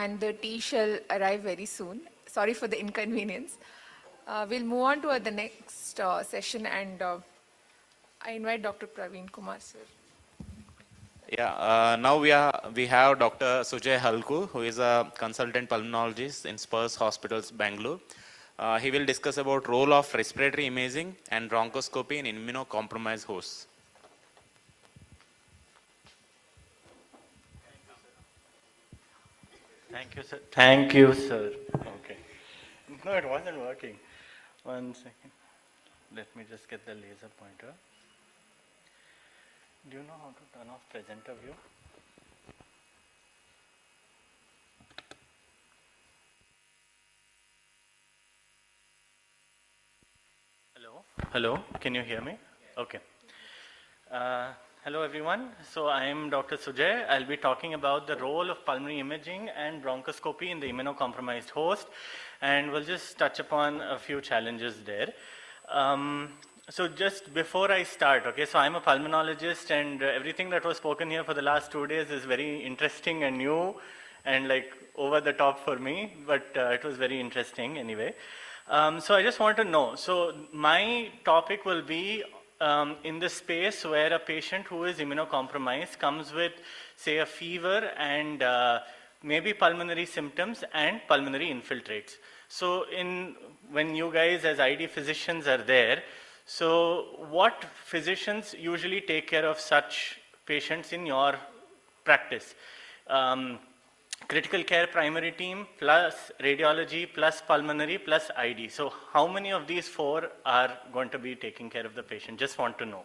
and the tea shall arrive very soon. Sorry for the inconvenience. We'll move on to the next session, and I invite Dr. Praveen Kumar, sir. Yeah, now we have Dr. Sujay Halkur, who is a consultant pulmonologist in Sparsh Hospitals, Bangalore. He will discuss about role of respiratory imaging and bronchoscopy in immunocompromised hosts. Thank you, sir. Thank you, sir. Okay. No, it wasn't working. 1 second. Let me just get the laser pointer. Do you know how to turn off presenter view? Hello? Hello? Can you hear me? Okay. Hello everyone. So I am Dr. Sujay. I'll be talking about the role of pulmonary imaging and bronchoscopy in the immunocompromised host, and we'll just touch upon a few challenges there. So just before I start, okay, so I'm a pulmonologist, and everything that was spoken here for the last 2 days is very interesting and new and like over the top for me, but it was very interesting anyway. So I just want to know, so my topic will be in the space where a patient who is immunocompromised comes with, say, a fever and maybe pulmonary symptoms and pulmonary infiltrates. So when you guys as ID physicians are there, so what physicians usually take care of such patients in your practice? Critical care primary team plus radiology plus pulmonary plus ID. So how many of these 4 are going to be taking care of the patient? Just want to know.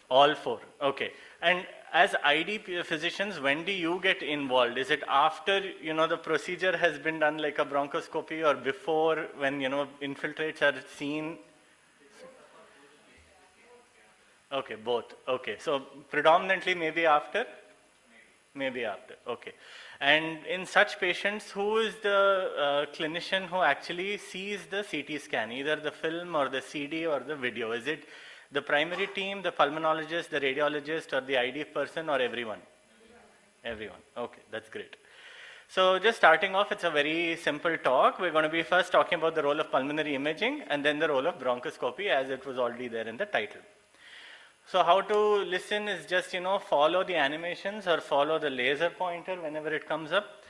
All 4. Okay. And as ID physicians, when do you get involved? Is it after, the procedure has been done like a bronchoscopy, or before when, infiltrates are seen? Okay, both. Okay. So predominantly maybe after? Maybe after, okay. And in such patients, who is the clinician who actually sees the CT scan, either the film or the CD or the video? Is it the primary team, the pulmonologist, the radiologist, or the ID person, or everyone? Everyone. Okay, that's great. So just starting off, it's a very simple talk. We're going to be first talking about the role of pulmonary imaging and then the role of bronchoscopy, as it was already there in the title. So how to listen is just, follow the animations or follow the laser pointer whenever it comes up.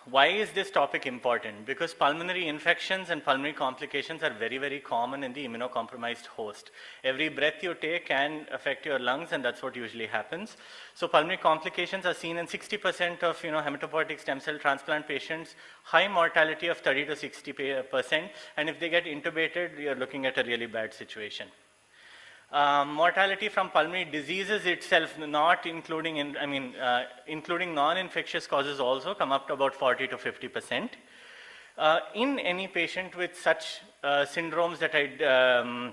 Why is this topic important? Because pulmonary infections and pulmonary complications are very, very common in the immunocompromised host. Every breath you take can affect your lungs, and that's what usually happens. So pulmonary complications are seen in 60% of hematopoietic stem cell transplant patients, high mortality of 30 to 60%, and if they get intubated, you're looking at a really bad situation. Mortality from pulmonary diseases itself, not including, including non-infectious causes, also come up to about 40 to 50%. In any patient with such syndromes that I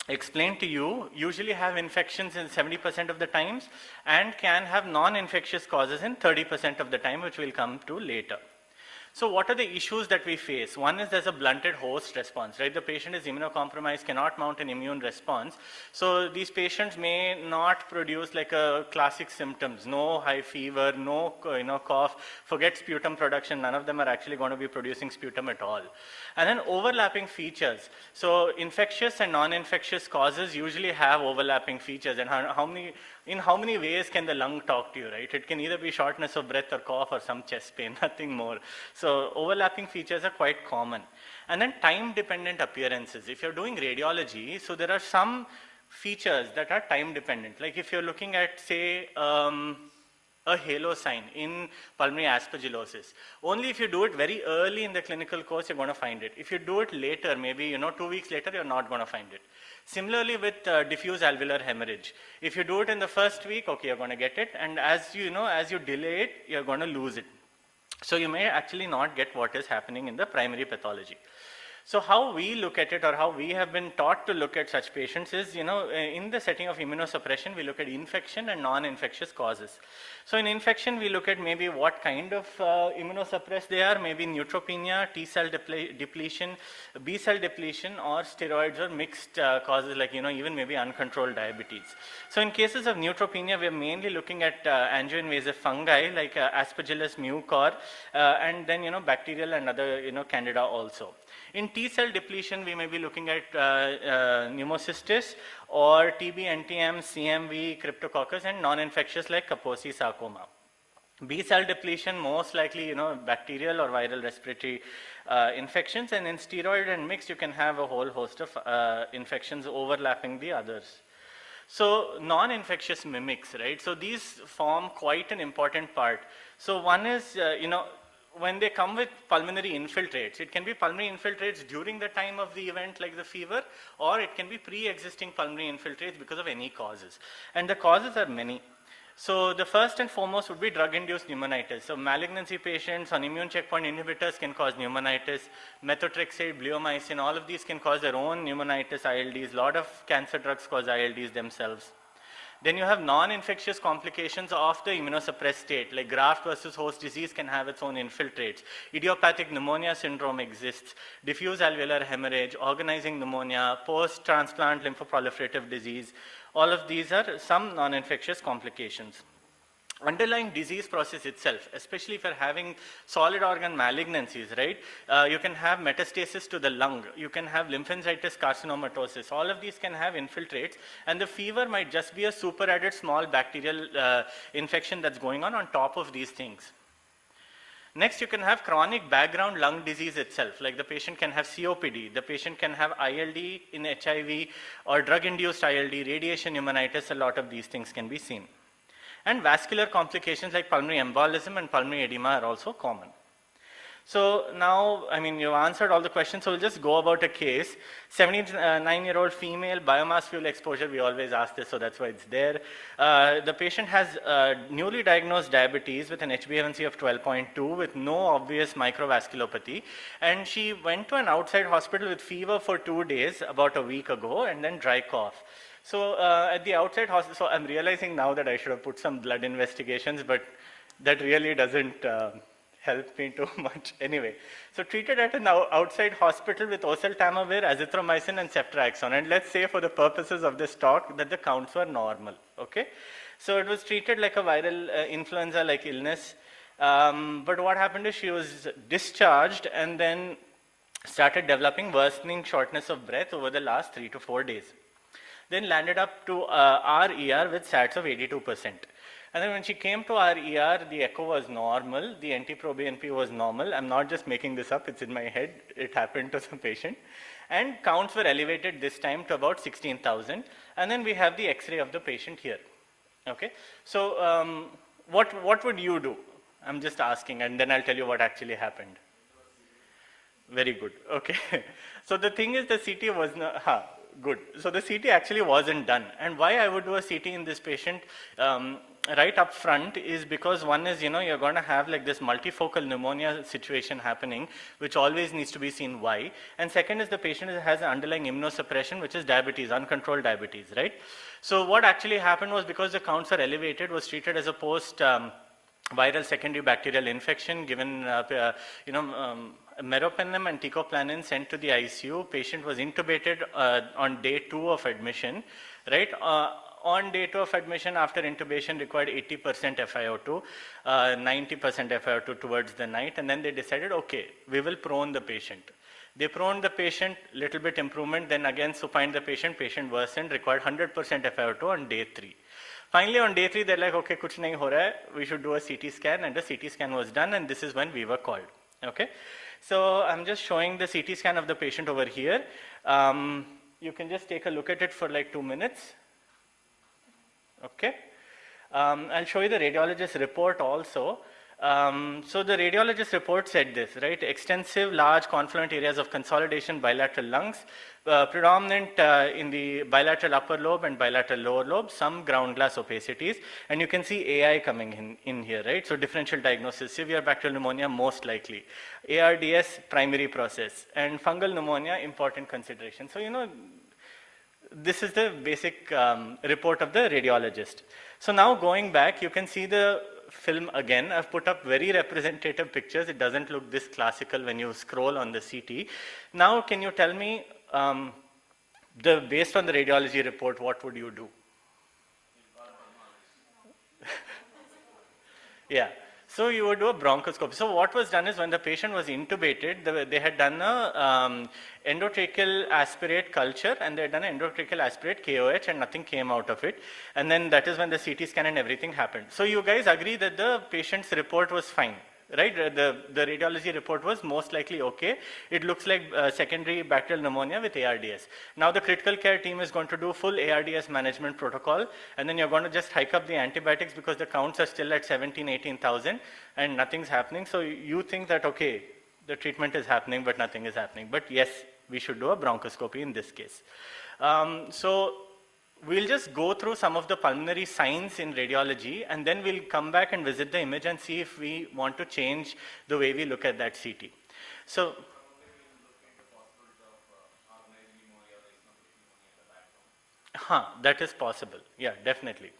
explained to you, usually have infections in 70% of the times and can have non-infectious causes in 30% of the time, which we'll come to later. So what are the issues that we face? One is there's a blunted host response, right? The patient is immunocompromised, cannot mount an immune response. So these patients may not produce like a classic symptoms, no high fever, no cough, forget sputum production. None of them are actually going to be producing sputum at all. And then overlapping features. So infectious and non-infectious causes usually have overlapping features. And in how many ways can the lung talk to you, right? It can either be shortness of breath or cough or some chest pain, nothing more. So overlapping features are quite common. And then time-dependent appearances. If you're doing radiology, so there are some features that are time-dependent. Like if you're looking at, say, a halo sign in pulmonary aspergillosis. Only if you do it very early in the clinical course, you're going to find it. If you do it later, maybe 2 weeks later, you're not going to find it. Similarly with diffuse alveolar hemorrhage. If you do it in the first week, okay, you're going to get it. And as you delay it, you're going to lose it. So you may actually not get what is happening in the primary pathology. So how we look at it, or how we have been taught to look at such patients is, in the setting of immunosuppression, we look at infection and non-infectious causes. So in infection, we look at maybe what kind of immunosuppressed they are, maybe neutropenia, T cell depletion, B cell depletion, or steroids or mixed causes like, even maybe uncontrolled diabetes. So in cases of neutropenia, we're mainly looking at angioinvasive fungi like Aspergillus mucor, and then, bacterial and other, candida also. In T cell depletion, we may be looking at pneumocystis or TB, NTM, CMV, cryptococcus, and non-infectious like Kaposi sarcoma. B cell depletion, most likely, bacterial or viral respiratory infections, and in steroid and mixed, you can have a whole host of infections overlapping the others. So non-infectious mimics, right? So these form quite an important part. So one is, when they come with pulmonary infiltrates, it can be pulmonary infiltrates during the time of the event like the fever, or it can be pre-existing pulmonary infiltrates because of any causes. And the causes are many. So the first and foremost would be drug-induced pneumonitis. So malignancy patients on immune checkpoint inhibitors can cause pneumonitis. Methotrexate, bleomycin, all of these can cause their own pneumonitis, ILDs. A lot of cancer drugs cause ILDs themselves. Then you have non-infectious complications of the immunosuppressed state, like graft versus host disease can have its own infiltrates. Idiopathic pneumonia syndrome exists, diffuse alveolar hemorrhage, organizing pneumonia, post-transplant lymphoproliferative disease. All of these are some non-infectious complications. Underlying disease process itself, especially if you're having solid organ malignancies, right? You can have metastasis to the lung, you can have lymphangitis carcinomatosis, all of these can have infiltrates, and the fever might just be a superadded small bacterial infection that's going on top of these things. Next, you can have chronic background lung disease itself, like the patient can have COPD, the patient can have ILD in HIV, or drug-induced ILD, radiation pneumonitis, a lot of these things can be seen. And vascular complications like pulmonary embolism and pulmonary edema are also common. So now, you've answered all the questions, so we'll just go about a case. 79-year-old female, biomass fuel exposure, we always ask this, so that's why it's there. The patient has newly diagnosed diabetes with an HbA1c of 12.2 with no obvious microvasculopathy. And she went to an outside hospital with fever for 2 days about a week ago, and then dry cough. So at the outside hospital, so I'm realizing now that I should have put some blood investigations, but that really doesn't help me too much. Anyway, so treated at an outside hospital with oseltamivir, azithromycin, and ceftriaxone. And let's say for the purposes of this talk that the counts were normal, okay? So it was treated like a viral influenza-like illness. But what happened is she was discharged and then started developing worsening shortness of breath over the last 3 to 4 days. Then landed up to our ER with SATs of 82%. And then when she came to our ER, the echo was normal, the NT-proBNP was normal. I'm not just making this up, it's in my head, it happened to some patient. And counts were elevated this time to about 16,000. And then we have the X-ray of the patient here. Okay, so what would you do? I'm just asking, and then I'll tell you what actually happened. Very good, okay. So the thing is the CT was not, good. So the CT actually wasn't done. And why I would do a CT in this patient right up front is because one is, you're going to have like this multifocal pneumonia situation happening, which always needs to be seen why. And second is the patient has an underlying immunosuppression, which is diabetes, uncontrolled diabetes, right? So what actually happened was because the counts are elevated, was treated as a post-viral secondary bacterial infection, given meropenem and ticoplanin sent to the ICU. Patient was intubated on day 2 of admission, right? On day 2 of admission, after intubation, required 80% FiO2, 90% FiO2 towards the night, and then they decided, okay, we will prone the patient. They proned the patient, little bit improvement, then again supined the patient worsened, required 100% FiO2 on day 3. Finally, on day 3, they're like, okay, kuch nahi ho raha hai, we should do a CT scan, and the CT scan was done, and this is when we were called, okay? So I'm just showing the CT scan of the patient over here. You can just take a look at it for like 2 minutes. Okay. I'll show you the radiologist report also. So the radiologist report said this, right? Extensive, large, confluent areas of consolidation, bilateral lungs, predominant in the bilateral upper lobe and bilateral lower lobe, some ground glass opacities, and you can see AI coming in here, right? So differential diagnosis, severe bacterial pneumonia most likely, ARDS primary process, and fungal pneumonia important consideration. So this is the basic report of the radiologist. So now going back, you can see the film again. I've put up very representative pictures. It doesn't look this classical when you scroll on the CT. Now, can you tell me, based on the radiology report, what would you do? Yeah. So you would do a bronchoscopy. So what was done is when the patient was intubated, they had done a endotracheal aspirate culture, and they had done an endotracheal aspirate KOH, and nothing came out of it. And then that is when the CT scan and everything happened. So you guys agree that the patient's report was fine, right? The radiology report was most likely okay. It looks like secondary bacterial pneumonia with ARDS. Now the critical care team is going to do full ARDS management protocol, and then you're going to just hike up the antibiotics because the counts are still at 17, 18,000 and nothing's happening. So you think that, okay, the treatment is happening, but nothing is happening. But yes, we should do a bronchoscopy in this case. So we'll just go through some of the pulmonary signs in radiology, and then we'll come back and visit the image and see if we want to change the way we look at that CT. So, that is possible. Yeah, definitely.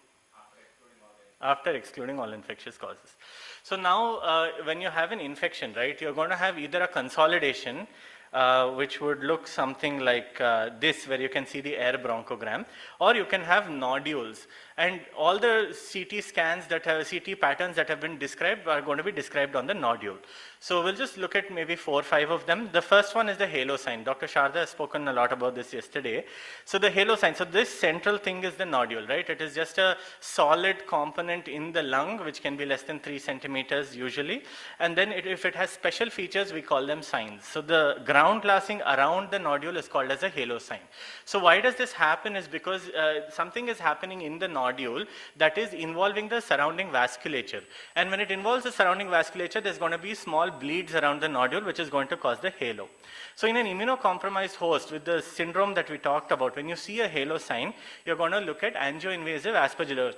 After excluding all infectious causes. So now, when you have an infection, right, you're going to have either a consolidation, which would look something like this, where you can see the air bronchogram, or you can have nodules. And all the CT scans that have CT patterns that have been described are going to be described on the nodule. So we'll just look at maybe 4 or 5 of them. The first one is the halo sign. Dr. Sharda has spoken a lot about this yesterday. So the halo sign, so this central thing is the nodule, right? It is just a solid component in the lung, which can be less than 3 centimeters usually. And then if it has special features, we call them signs. So the ground glassing around the nodule is called as a halo sign. So why does this happen is because something is happening in the nodule that is involving the surrounding vasculature. And when it involves the surrounding vasculature, there's going to be small bleeds around the nodule, which is going to cause the halo. So in an immunocompromised host with the syndrome that we talked about, when you see a halo sign, you're going to look at angioinvasive aspergillosis.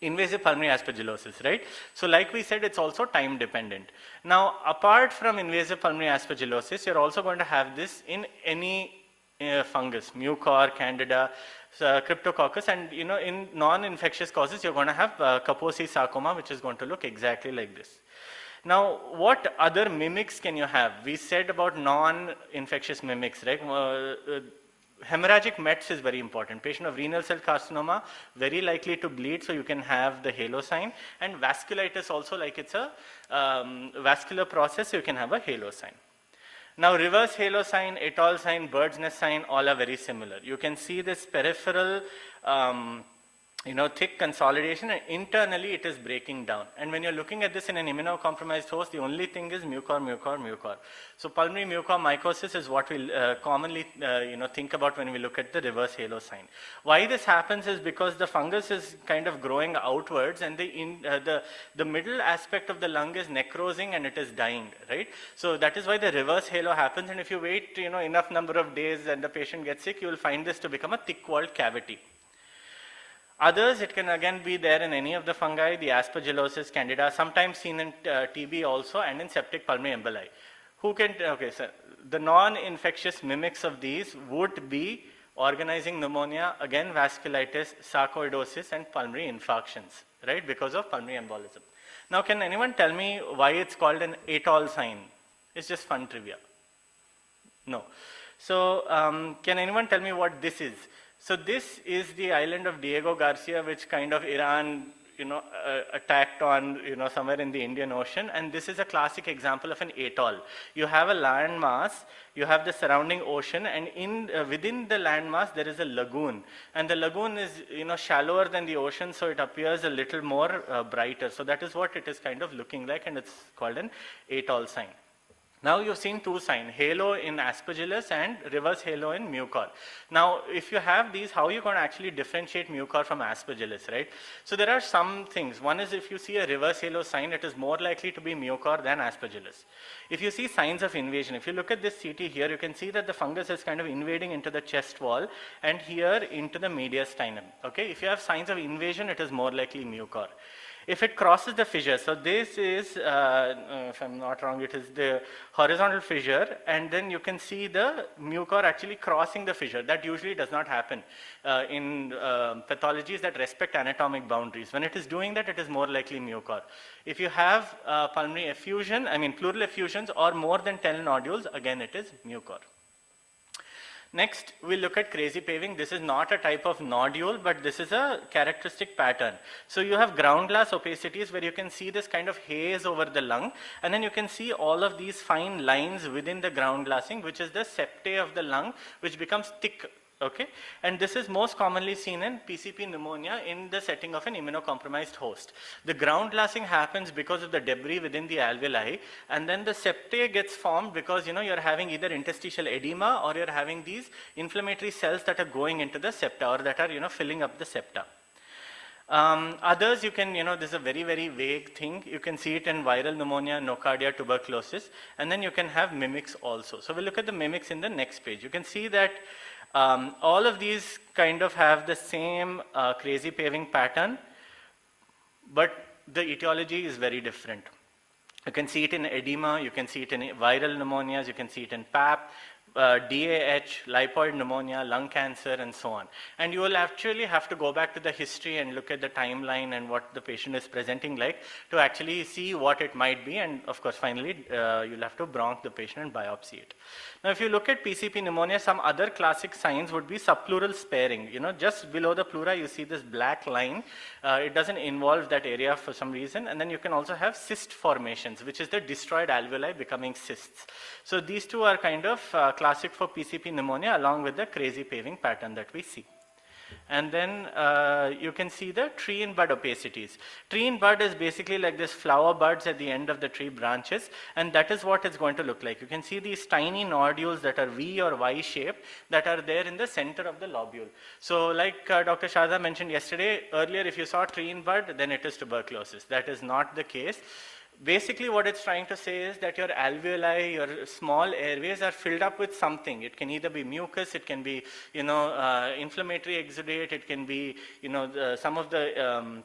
Invasive pulmonary aspergillosis, right? So like we said, it's also time dependent. Now, apart from invasive pulmonary aspergillosis, you're also going to have this in any fungus, mucor, candida, cryptococcus, and in non-infectious causes, you're going to have Kaposi sarcoma, which is going to look exactly like this. Now, what other mimics can you have? We said about non-infectious mimics, right? Hemorrhagic Mets is very important. Patient of renal cell carcinoma, very likely to bleed, so you can have the halo sign. And vasculitis also, like it's a vascular process, so you can have a halo sign. Now, reverse halo sign, atoll sign, bird's nest sign, all are very similar. You can see this peripheral thick consolidation, and internally it is breaking down. And when you're looking at this in an immunocompromised host, the only thing is mucor, mucor, mucor. So pulmonary mucormycosis is what we commonly think about when we look at the reverse halo sign. Why this happens is because the fungus is kind of growing outwards, and the middle aspect of the lung is necrosing and it is dying, right? So that is why the reverse halo happens, and if you wait enough number of days and the patient gets sick, you will find this to become a thick-walled cavity. Others, it can again be there in any of the fungi, the aspergillosis, candida, sometimes seen in TB also, and in septic pulmonary emboli. So the non-infectious mimics of these would be organizing pneumonia, again vasculitis, sarcoidosis, and pulmonary infarctions, right, because of pulmonary embolism. Now, can anyone tell me why it's called an atoll sign? It's just fun trivia. No. So, can anyone tell me what this is? So this is the island of Diego Garcia, which kind of Iran, attacked on, somewhere in the Indian Ocean. And this is a classic example of an atoll. You have a land mass, you have the surrounding ocean, and within the land mass there is a lagoon. And the lagoon is, shallower than the ocean, so it appears a little more brighter. So that is what it is kind of looking like, and it's called an atoll sign. Now you've seen two signs, halo in Aspergillus and reverse halo in mucor. Now, if you have these, how are you going to actually differentiate mucor from Aspergillus, right? So there are some things. One is if you see a reverse halo sign, it is more likely to be mucor than Aspergillus. If you see signs of invasion, if you look at this CT here, you can see that the fungus is kind of invading into the chest wall and here into the mediastinum, okay? If you have signs of invasion, it is more likely mucor. If it crosses the fissure, so this is, if I'm not wrong, it is the horizontal fissure, and then you can see the mucor actually crossing the fissure. That usually does not happen in pathologies that respect anatomic boundaries. When it is doing that, it is more likely mucor. If you have pulmonary effusion, pleural effusions or more than 10 nodules, again it is mucor. Next, we'll look at crazy paving. This is not a type of nodule, but this is a characteristic pattern. So you have ground glass opacities where you can see this kind of haze over the lung, and then you can see all of these fine lines within the ground glassing, which is the septae of the lung, which becomes thick. Okay, and this is most commonly seen in PCP pneumonia in the setting of an immunocompromised host. The ground glassing happens because of the debris within the alveoli, and then the septae gets formed because you're having either interstitial edema or you're having these inflammatory cells that are going into the septa or that are filling up the septa. Others you can, this is a very, very vague thing. You can see it in viral pneumonia, nocardia, tuberculosis, and then you can have mimics also. So we'll look at the mimics in the next page. You can see that all of these kind of have the same crazy paving pattern, but the etiology is very different. You can see it in edema, you can see it in viral pneumonias, you can see it in PAP, DAH, lipoid pneumonia, lung cancer, and so on. And you will actually have to go back to the history and look at the timeline and what the patient is presenting like to actually see what it might be. And of course, finally, you'll have to bronch the patient and biopsy it. Now, if you look at PCP pneumonia, some other classic signs would be subpleural sparing. Just below the pleura, you see this black line. It doesn't involve that area for some reason. And then you can also have cyst formations, which is the destroyed alveoli becoming cysts. So these two are kind of classic for PCP pneumonia along with the crazy paving pattern that we see. And then you can see the tree in bud opacities. Tree in bud is basically like this flower buds at the end of the tree branches, and that is what it's going to look like. You can see these tiny nodules that are V or Y shaped that are there in the center of the lobule. So like Dr. Shahza mentioned earlier, if you saw tree in bud, then it is tuberculosis. That is not the case. Basically, what it's trying to say is that your alveoli, your small airways are filled up with something. It can either be mucus, it can be, inflammatory exudate, it can be, some of the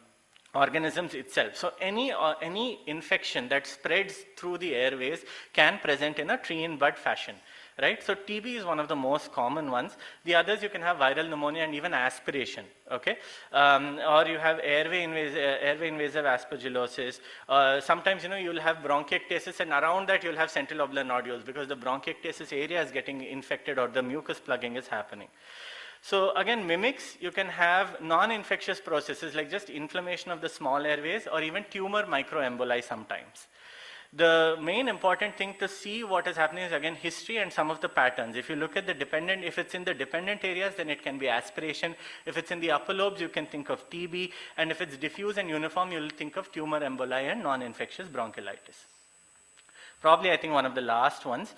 organisms itself. So any infection that spreads through the airways can present in a tree in bud fashion. Right? So TB is one of the most common ones. The others you can have viral pneumonia and even aspiration, okay? Or you have airway invasive aspergillosis. Sometimes, you'll have bronchiectasis, and around that you'll have central lobular nodules because the bronchiectasis area is getting infected or the mucus plugging is happening. So again, mimics, you can have non-infectious processes like just inflammation of the small airways or even tumor microemboli sometimes. The main important thing to see what is happening is again history and some of the patterns. If you look at the dependent, if it's in the dependent areas, then it can be aspiration. If it's in the upper lobes, you can think of TB. And if it's diffuse and uniform, you'll think of tumor emboli and non-infectious bronchiolitis. Probably, I think, one of the last ones.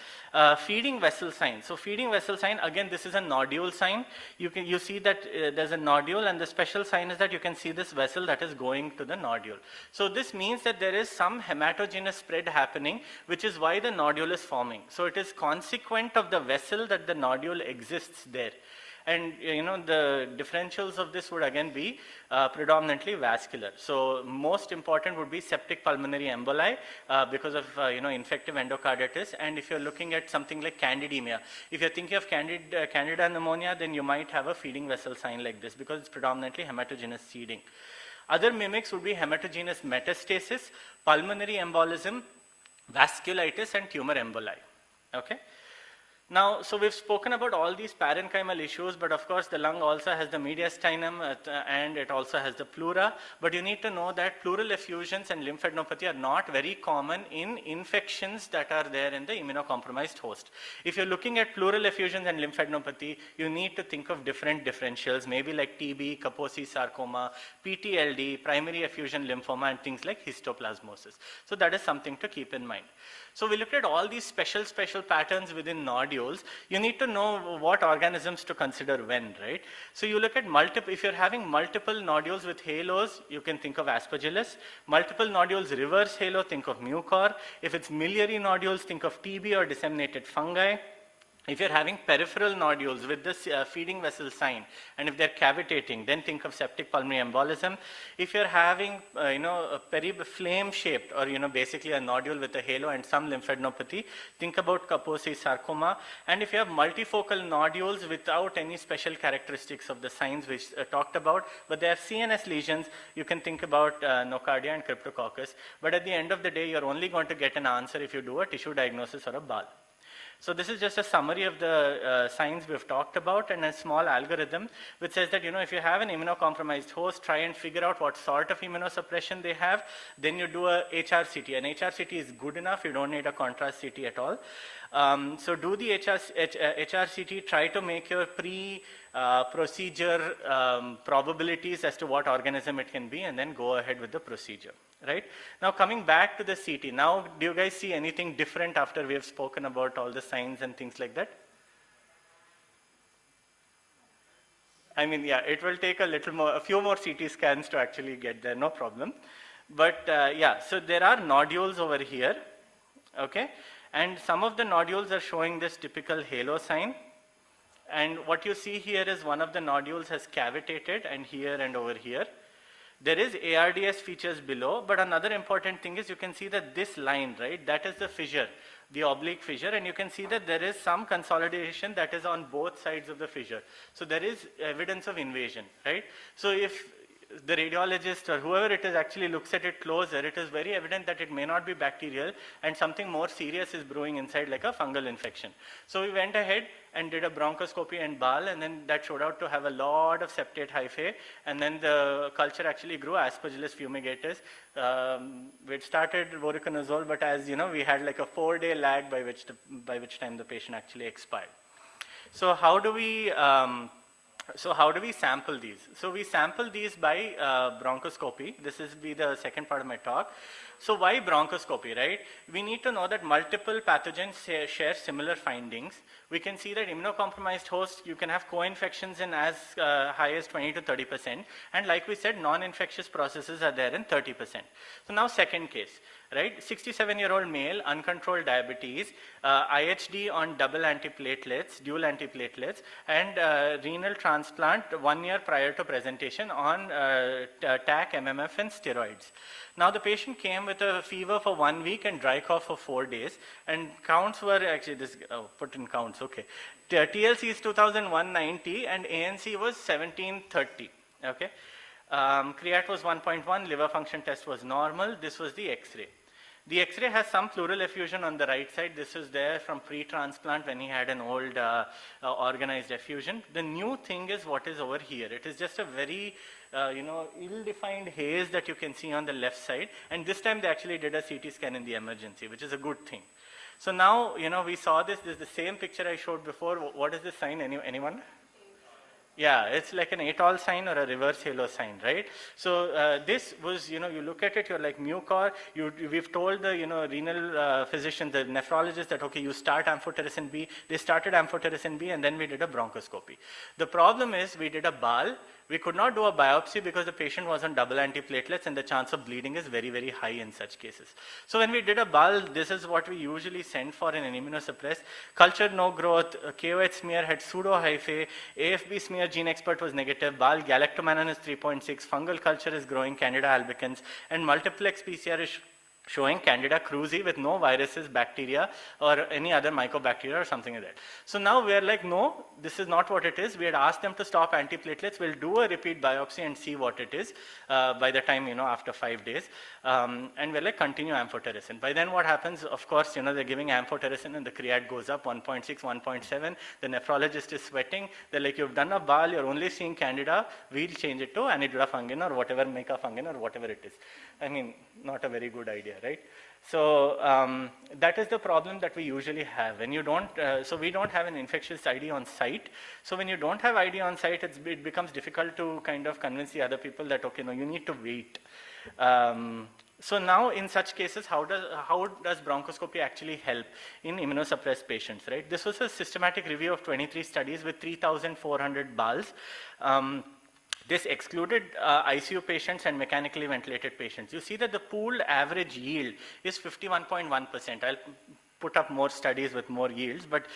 Feeding vessel sign. So feeding vessel sign, again, this is a nodule sign. You see that there's a nodule, and the special sign is that you can see this vessel that is going to the nodule. So this means that there is some hematogenous spread happening, which is why the nodule is forming. So it is consequent of the vessel that the nodule exists there. And the differentials of this would again be predominantly vascular. So most important would be septic pulmonary emboli because of infective endocarditis. And if you're looking at something like candidemia, if you're thinking of candida pneumonia, then you might have a feeding vessel sign like this because it's predominantly hematogenous seeding. Other mimics would be hematogenous metastasis, pulmonary embolism, vasculitis, and tumor emboli. Okay. Now, so we've spoken about all these parenchymal issues, but of course the lung also has the mediastinum and it also has the pleura. But you need to know that pleural effusions and lymphadenopathy are not very common in infections that are there in the immunocompromised host. If you're looking at pleural effusions and lymphadenopathy, you need to think of different differentials, maybe like TB, Kaposi sarcoma, PTLD, primary effusion lymphoma, and things like histoplasmosis. So that is something to keep in mind. So we looked at all these special patterns within nodules. You need to know what organisms to consider when, right? So you look at if you're having multiple nodules with halos, you can think of Aspergillus. Multiple nodules reverse halo, think of Mucor. If it's miliary nodules, think of TB or disseminated fungi. If you're having peripheral nodules with this feeding vessel sign, and if they're cavitating, then think of septic pulmonary embolism. If you're having, a flame-shaped, or, basically a nodule with a halo and some lymphadenopathy, think about Kaposi sarcoma. And if you have multifocal nodules without any special characteristics of the signs which talked about, but they are CNS lesions, you can think about nocardia and cryptococcus. But at the end of the day, you're only going to get an answer if you do a tissue diagnosis or a BAL. So this is just a summary of the signs we've talked about, and a small algorithm which says that, if you have an immunocompromised host, try and figure out what sort of immunosuppression they have. Then you do a HRCT. An HRCT is good enough. You don't need a contrast CT at all. So do the HRCT, try to make your procedure probabilities as to what organism it can be, and then go ahead with the procedure. Right? Now coming back to the CT, now do you guys see anything different after we have spoken about all the signs and things like that? I mean, yeah, it will take a few more CT scans to actually get there, no problem. But yeah, so there are nodules over here, okay? And some of the nodules are showing this typical halo sign. And what you see here is one of the nodules has cavitated, and here and over here. There is ARDS features below, but another important thing is you can see that this line, right, that is the fissure, the oblique fissure, and you can see that there is some consolidation that is on both sides of the fissure. So there is evidence of invasion, right? So if the radiologist or whoever it is actually looks at it closer, it is very evident that it may not be bacterial and something more serious is brewing inside, like a fungal infection. So we went ahead and did a bronchoscopy and BAL, and then that showed out to have a lot of septate hyphae, and then the culture actually grew Aspergillus fumigatus. We'd started voriconazole, but as you know, we had like a 4-day lag by which time the patient actually expired. So how do we sample these? So we sample these by bronchoscopy. This is the second part of my talk. So why bronchoscopy, right? We need to know that multiple pathogens share similar findings. We can see that immunocompromised hosts, you can have co-infections in as high as 20 to 30%. And like we said, non-infectious processes are there in 30%. So now second case, right? 67-year-old male, uncontrolled diabetes, IHD on double antiplatelets, dual antiplatelets, and renal transplant 1 year prior to presentation on TAC, MMF, and steroids. Now the patient came with a fever for 1 week and dry cough for 4 days, and counts were actually put in counts, okay. TLC is 2190 and ANC was 1730, okay. Creat was 1.1, liver function test was normal. This was the X-ray. The X-ray has some pleural effusion on the right side. This is there from pre-transplant when he had an old organized effusion. The new thing is what is over here. It is just a very ill-defined haze that you can see on the left side. And this time they actually did a CT scan in the emergency, which is a good thing. So now, we saw this. This is the same picture I showed before. What is this sign? Anyone? Yeah, it's like an atoll sign or a reverse halo sign, right? So this was, you look at it, you're like Mucor. We've told the, renal physician, the nephrologist that, okay, you start amphotericin B. They started amphotericin B, and then we did a bronchoscopy. The problem is we did a BAL. We could not do a biopsy because the patient was on double antiplatelets, and the chance of bleeding is very, very high in such cases. So when we did a BAL, this is what we usually send for in an immunosuppressed. Culture no growth, KOH smear had pseudo-hyphae, AFB smear gene expert was negative, BAL galactomannan is 3.6, fungal culture is growing, Candida albicans, and multiplex PCR is showing Candida krusei with no viruses, bacteria, or any other mycobacteria or something like that. So now we are like, no, this is not what it is. We had asked them to stop antiplatelets. We'll do a repeat biopsy and see what it is by the time, after 5 days. And we're like, continue amphotericin. By then what happens, of course, they're giving amphotericin and the creat goes up 1.6, 1.7. The nephrologist is sweating. They're like, you've done a BAL, you're only seeing Candida. We'll change it to Anidula fungin or whatever, Mica fungin or whatever it is. I mean, not a very good idea, right? So that is the problem that we usually have. When you don't, so we don't have an infectious ID on site. So when you don't have ID on site, it becomes difficult to kind of convince the other people that, okay, no, you need to wait. So now in such cases, how does bronchoscopy actually help in immunosuppressed patients, right? This was a systematic review of 23 studies with 3,400 BALs. This excluded ICU patients and mechanically ventilated patients. You see that the pooled average yield is 51.1%. I'll put up more studies with more yields, but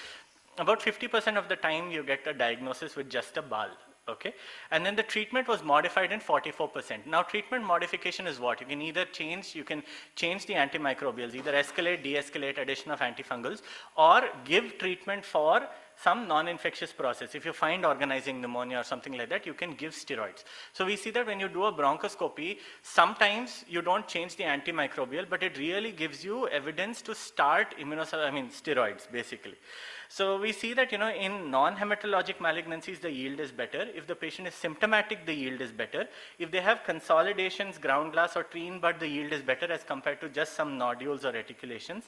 about 50% of the time you get a diagnosis with just a BAL. Okay, and then the treatment was modified in 44%. Now treatment modification is what? You can either change, the antimicrobials, either escalate, de-escalate, addition of antifungals, or give treatment for some non-infectious process. If you find organizing pneumonia or something like that, you can give steroids. So we see that when you do a bronchoscopy, sometimes you don't change the antimicrobial, but it really gives you evidence to start steroids basically. So we see that, in non-hematologic malignancies, the yield is better. If the patient is symptomatic, the yield is better. If they have consolidations, ground glass or tree in bud, the yield is better as compared to just some nodules or reticulations,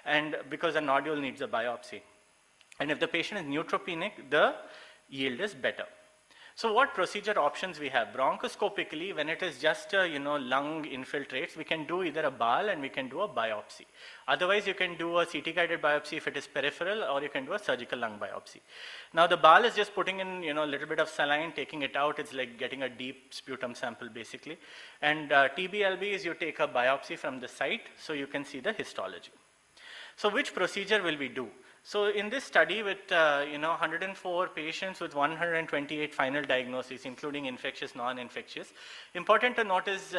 and because a nodule needs a biopsy. And if the patient is neutropenic, the yield is better. So what procedure options we have? Bronchoscopically, when it is just lung infiltrates, we can do either a BAL and we can do a biopsy. Otherwise, you can do a CT-guided biopsy if it is peripheral, or you can do a surgical lung biopsy. Now, the BAL is just putting in a little bit of saline, taking it out. It's like getting a deep sputum sample, basically. And TBLB is you take a biopsy from the site, so you can see the histology. So which procedure will we do? So in this study with 104 patients with 128 final diagnoses, including infectious, non-infectious, important to note is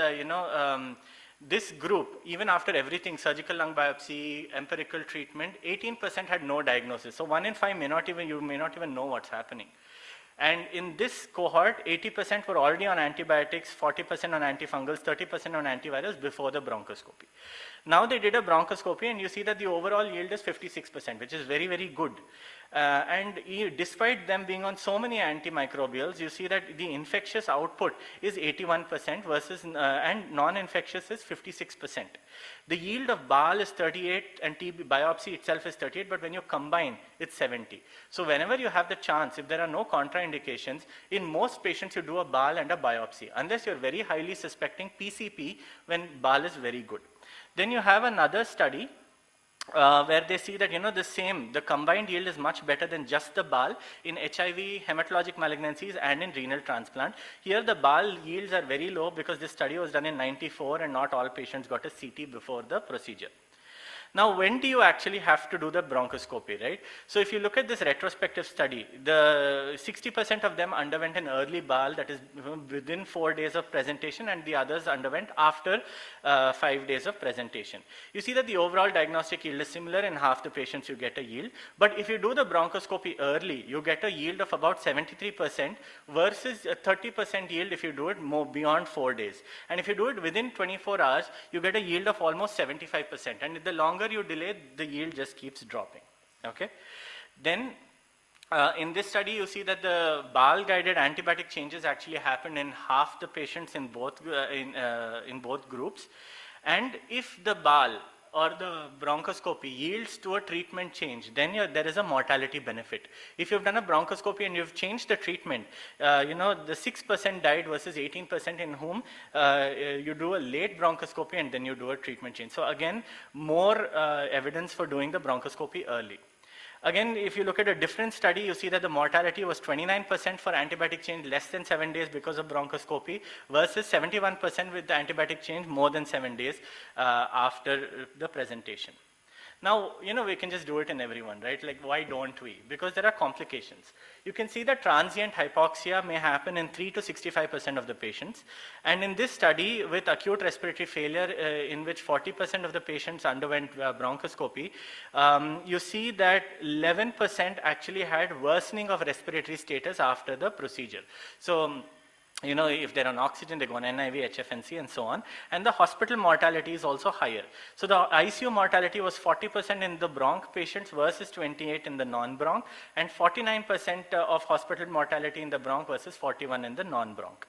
this group, even after everything, surgical lung biopsy, empirical treatment, 18% had no diagnosis. So 1 in 5 you may not even know what's happening. And in this cohort, 80% were already on antibiotics, 40% on antifungals, 30% on antivirals before the bronchoscopy. Now they did a bronchoscopy and you see that the overall yield is 56%, which is very, very good. And despite them being on so many antimicrobials, you see that the infectious output is 81% versus, and non-infectious is 56%. The yield of BAL is 38 and TB biopsy itself is 38, but when you combine, it's 70. So whenever you have the chance, if there are no contraindications, in most patients you do a BAL and a biopsy, unless you're very highly suspecting PCP when BAL is very good. Then you have another study where they see that the combined yield is much better than just the BAL in HIV, hematologic malignancies, and in renal transplant. Here the BAL yields are very low because this study was done in 94 and not all patients got a CT before the procedure. Now, when do you actually have to do the bronchoscopy, right? So if you look at this retrospective study, the 60% of them underwent an early BAL, that is within 4 days of presentation, and the others underwent after 5 days of presentation. You see that the overall diagnostic yield is similar. In half the patients you get a yield, but if you do the bronchoscopy early, you get a yield of about 73% versus a 30% yield if you do it more beyond 4 days. And if you do it within 24 hours, you get a yield of almost 75%. And the longer you delay, the yield just keeps dropping. Okay. Then in this study, you see that the BAL-guided antibiotic changes actually happened in half the patients in both groups. And if the BAL or the bronchoscopy yields to a treatment change, then there is a mortality benefit. If you've done a bronchoscopy and you've changed the treatment, the 6% died versus 18% in whom you do a late bronchoscopy and then you do a treatment change. So again, more evidence for doing the bronchoscopy early. Again, if you look at a different study, you see that the mortality was 29% for antibiotic change less than 7 days because of bronchoscopy versus 71% with the antibiotic change more than 7 days after the presentation. Now, we can just do it in everyone, right? Like, why don't we? Because there are complications. You can see that transient hypoxia may happen in 3 to 65% of the patients. And in this study with acute respiratory failure, in which 40% of the patients underwent bronchoscopy, you see that 11% actually had worsening of respiratory status after the procedure. So, if they're on oxygen, they go on NIV, HFNC, and so on. And the hospital mortality is also higher. So the ICU mortality was 40% in the bronch patients versus 28 in the non-bronch, and 49% of hospital mortality in the bronch versus 41 in the non-bronch.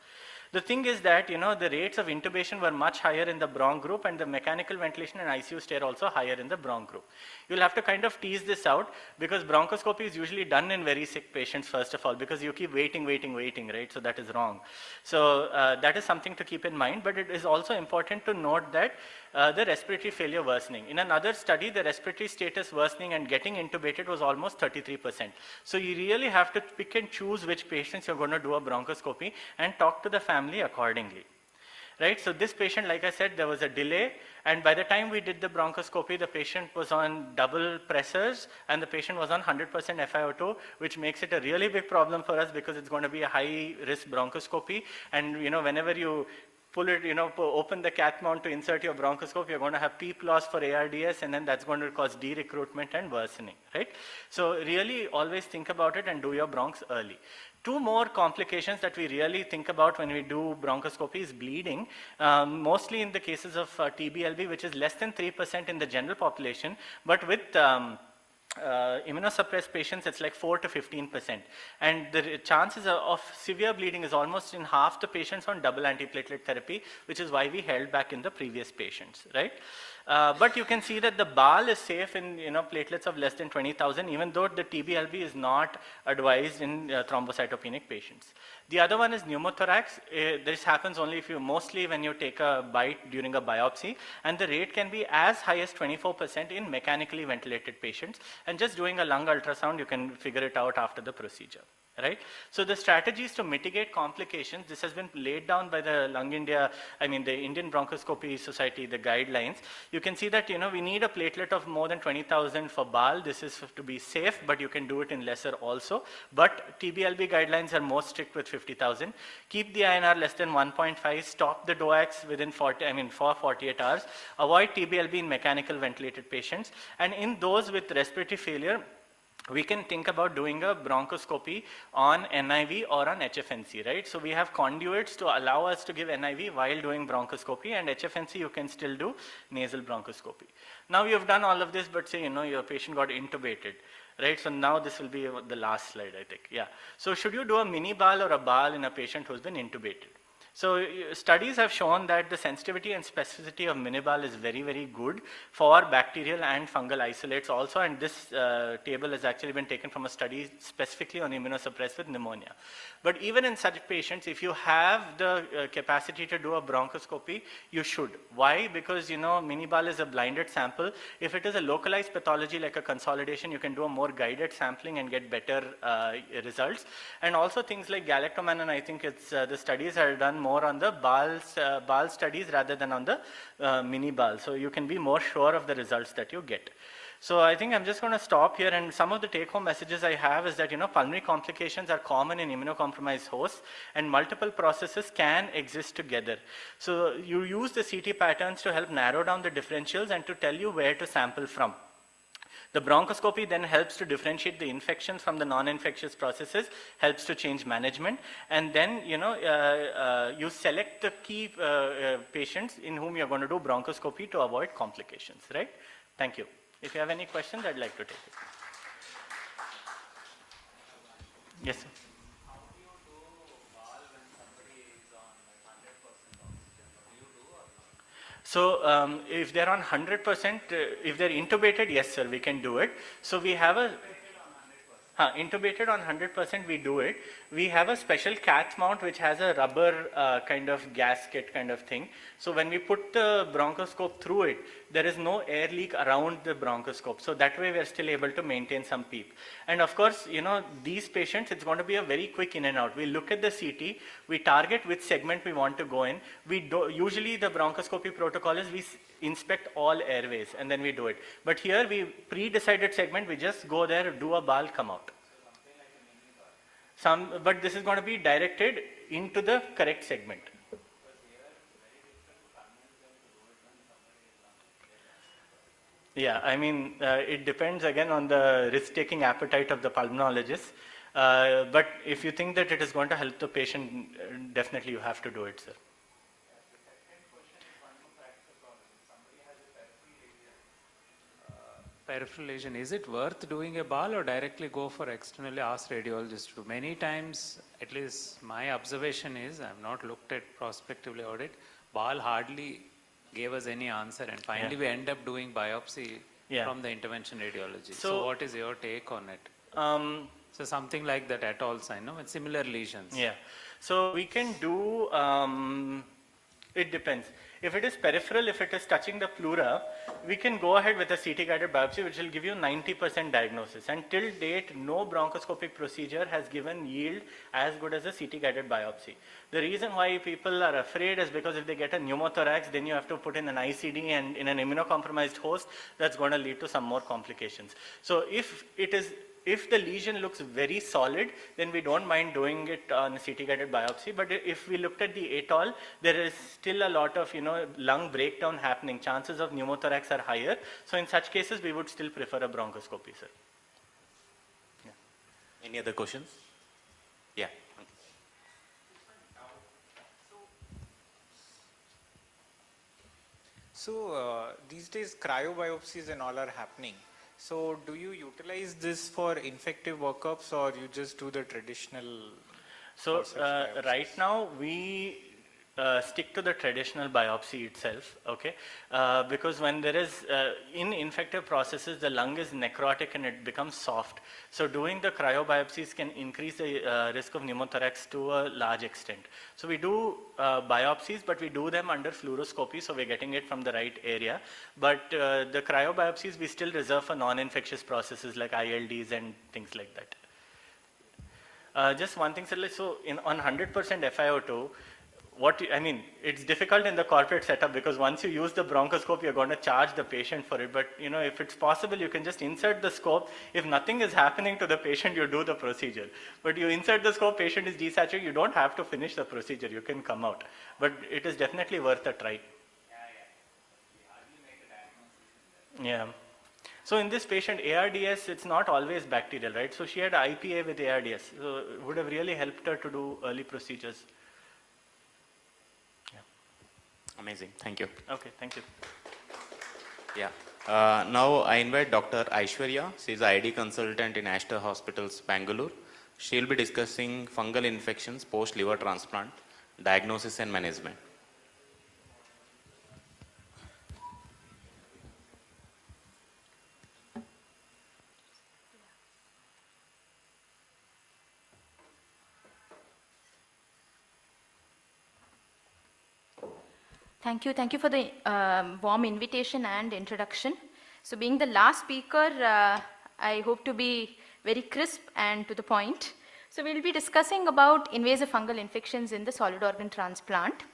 The thing is that, the rates of intubation were much higher in the bronch group, and the mechanical ventilation and ICU stay are also higher in the bronch group. You'll have to kind of tease this out, because bronchoscopy is usually done in very sick patients, first of all, because you keep waiting, right? So that is wrong. So that is something to keep in mind, but it is also important to note that the respiratory failure worsening. In another study, the respiratory status worsening and getting intubated was almost 33%. So you really have to pick and choose which patients you're going to do a bronchoscopy and talk to the family accordingly. Right? So this patient, like I said, there was a delay, and by the time we did the bronchoscopy, the patient was on double pressors and the patient was on 100% FiO2, which makes it a really big problem for us because it's going to be a high risk bronchoscopy. And whenever you pull it, open the cath mount to insert your bronchoscope, you're going to have PEEP loss for ARDS, and then that's going to cause de-recruitment and worsening, right? So really always think about it and do your bronchs early. Two more complications that we really think about when we do bronchoscopy is bleeding, mostly in the cases of TBLB, which is less than 3% in the general population, but with immunosuppressed patients, it's like 4 to 15%. And the chances of severe bleeding is almost in half the patients on double antiplatelet therapy, which is why we held back in the previous patients, right? But you can see that the BAL is safe in platelets of less than 20,000, even though the TBLB is not advised in thrombocytopenic patients. The other one is pneumothorax. This happens only mostly when you take a bite during a biopsy, and the rate can be as high as 24% in mechanically ventilated patients. And just doing a lung ultrasound, you can figure it out after the procedure. Right? So the strategies to mitigate complications, this has been laid down by the the Indian Bronchoscopy Society, the guidelines. You can see that, we need a platelet of more than 20,000 for BAL. This is to be safe, but you can do it in lesser also. But TBLB guidelines are more strict with 50,000. Keep the INR less than 1.5. Stop the DOACs within for 48 hours. Avoid TBLB in mechanical ventilated patients. And in those with respiratory failure, we can think about doing a bronchoscopy on NIV or on HFNC, right? So we have conduits to allow us to give NIV while doing bronchoscopy, and HFNC you can still do nasal bronchoscopy. Now you've done all of this, but say, your patient got intubated, right? So now this will be the last slide, I think. Yeah. So should you do a mini BAL or a BAL in a patient who's been intubated? So studies have shown that the sensitivity and specificity of Manipal is very, very good for bacterial and fungal isolates also, and this table has actually been taken from a study specifically on immunosuppressed with pneumonia. But even in such patients, if you have the capacity to do a bronchoscopy, you should. Why? Because Manipal is a blinded sample. If it is a localized pathology like a consolidation, you can do a more guided sampling and get better results. And also things like galactomannan, I think the studies are done more on the BAL studies rather than on the mini BAL. So you can be more sure of the results that you get. So I think I'm just going to stop here, and some of the take-home messages I have is that pulmonary complications are common in immunocompromised hosts, and multiple processes can exist together. So you use the CT patterns to help narrow down the differentials and to tell you where to sample from. The bronchoscopy then helps to differentiate the infections from the non-infectious processes, helps to change management, and then you select the key patients in whom you're going to do bronchoscopy to avoid complications, right? Thank you. If you have any questions, I'd like to take it. Yes, sir. How do you do BAL when somebody is on 100% oxygen? Do you do or not? So if they're on 100%, if they're intubated, yes, sir, we can do it. So we have a... Intubated on 100% we do it. We have a special cath mount which has a rubber kind of gasket kind of thing. So when we put the bronchoscope through it, there is no air leak around the bronchoscope. So that way we are still able to maintain some PEEP. And of course, you know, these patients, it's going to be a very quick in and out. We look at the CT, we target which segment we want to go in. Usually the bronchoscopy protocol is we inspect all airways and then we do it. But here we pre-decided segment, we just go there, do a ball, come out. But this is going to be directed into the correct segment. Yeah, I mean, it depends again on the risk-taking appetite of the pulmonologist. But if you think that it is going to help the patient, definitely you have to do it, sir. Peripheral lesion, is it worth doing a ball or directly go for externally ask radiologist to do? Many times, at least my observation is, I have not looked at prospectively audit, ball hardly gave us any answer and finally we end up doing biopsy from the intervention radiology. So what is your take on it? So something like that at all sign, no? With similar lesions. Yeah, so we can do, it depends. If it is peripheral, if it is touching the pleura, we can go ahead with a CT guided biopsy which will give you 90% diagnosis. And till date, no bronchoscopic procedure has given yield as good as a CT guided biopsy. The reason why people are afraid is because if they get a pneumothorax, then you have to put in an ICD, and in an immunocompromised host, that's going to lead to some more complications. So if the lesion looks very solid, then we don't mind doing it on a CT-guided biopsy. But if we looked at the atoll, there is still a lot of, lung breakdown happening. Chances of pneumothorax are higher. So in such cases, we would still prefer a bronchoscopy, sir. Yeah. Any other questions? Yeah. So these days cryobiopsies and all are happening. So do you utilize this for infective workups or you just do the traditional? So right now we stick to the traditional biopsy itself, okay? Because when there is, in infective processes, the lung is necrotic and it becomes soft. So doing the cryobiopsies can increase the risk of pneumothorax to a large extent. So we do biopsies, but we do them under fluoroscopy, so we're getting it from the right area. But the cryobiopsies we still reserve for non-infectious processes like ILDs and things like that. Just one thing, sir, so on 100% FiO2, it's difficult in the corporate setup because once you use the bronchoscope, you're going to charge the patient for it. But, if it's possible, you can just insert the scope. If nothing is happening to the patient, you do the procedure. But you insert the scope, patient is desaturated, you don't have to finish the procedure. You can come out. But it is definitely worth a try. Yeah. So in this patient, ARDS, it's not always bacterial, right? So she had IPA with ARDS. So it would have really helped her to do early procedures. Amazing. Thank you. Okay, thank you. Yeah. Now I invite Dr. Aishwarya. She is an ID consultant in Aster Hospitals, Bangalore. She will be discussing fungal infections post liver transplant, diagnosis and management. Thank you. Thank you for the warm invitation and introduction. So being the last speaker, I hope to be very crisp and to the point. So we'll be discussing about invasive fungal infections in the solid organ transplant.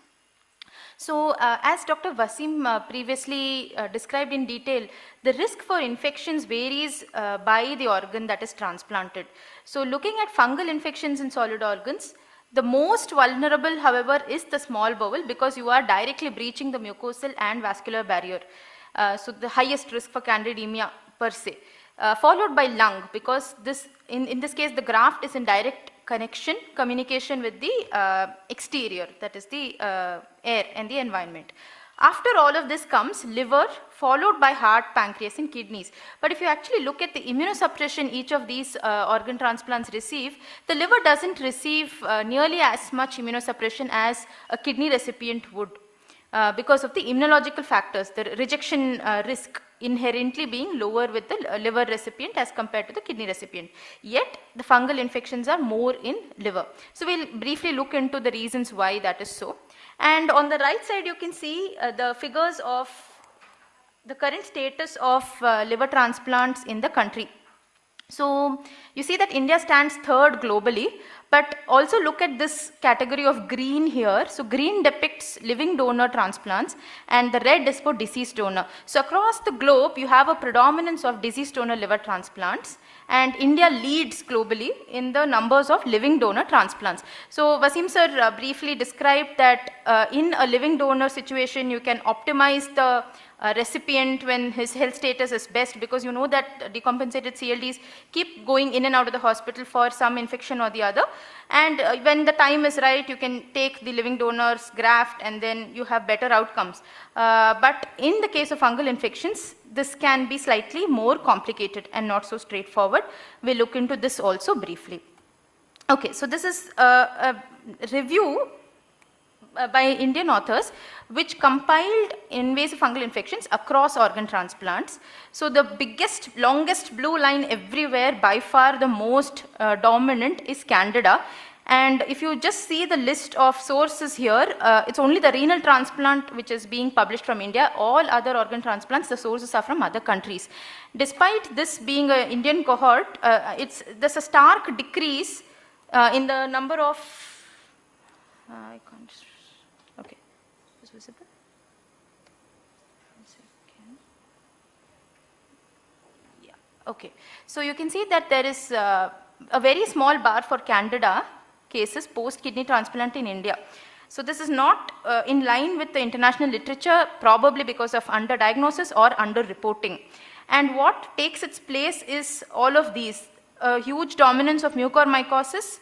So as Dr. Wasim previously described in detail, the risk for infections varies by the organ that is transplanted. So looking at fungal infections in solid organs, the most vulnerable, however, is the small bowel because you are directly breaching the mucosal and vascular barrier. So the highest risk for candidemia per se. Followed by lung because in this case the graft is in direct communication with the exterior, that is the air and the environment. After all of this comes liver, followed by heart, pancreas and kidneys. But if you actually look at the immunosuppression each of these organ transplants receive, the liver doesn't receive nearly as much immunosuppression as a kidney recipient would because of the immunological factors, the rejection risk inherently being lower with the liver recipient as compared to the kidney recipient. Yet the fungal infections are more in liver. So we'll briefly look into the reasons why that is so. And on the right side you can see the figures of the current status of liver transplants in the country. So you see that India stands third globally, but also look at this category of green here. So green depicts living donor transplants and the red is for deceased donor. So across the globe you have a predominance of deceased donor liver transplants, and India leads globally in the numbers of living donor transplants. So Wasim sir briefly described that in a living donor situation you can optimize the recipient when his health status is best, because you know that decompensated CLDs keep going in and out of the hospital for some infection or the other, and when the time is right you can take the living donor's graft and then you have better outcomes. But in the case of fungal infections this can be slightly more complicated and not so straightforward. We'll look into this also briefly. Okay, so this is a review by Indian authors which compiled invasive fungal infections across organ transplants. So the biggest, longest blue line everywhere, by far the most dominant, is Candida. And if you just see the list of sources here, it's only the renal transplant which is being published from India. All other organ transplants, the sources are from other countries. Despite this being an Indian cohort, there's a stark decrease in the number of, I can't, okay, is visible? One second. Yeah, okay. So you can see that there is a very small bar for Candida cases post kidney transplant in India. So this is not in line with the international literature, probably because of underdiagnosis or underreporting. And what takes its place is all of these: huge dominance of mucormycosis,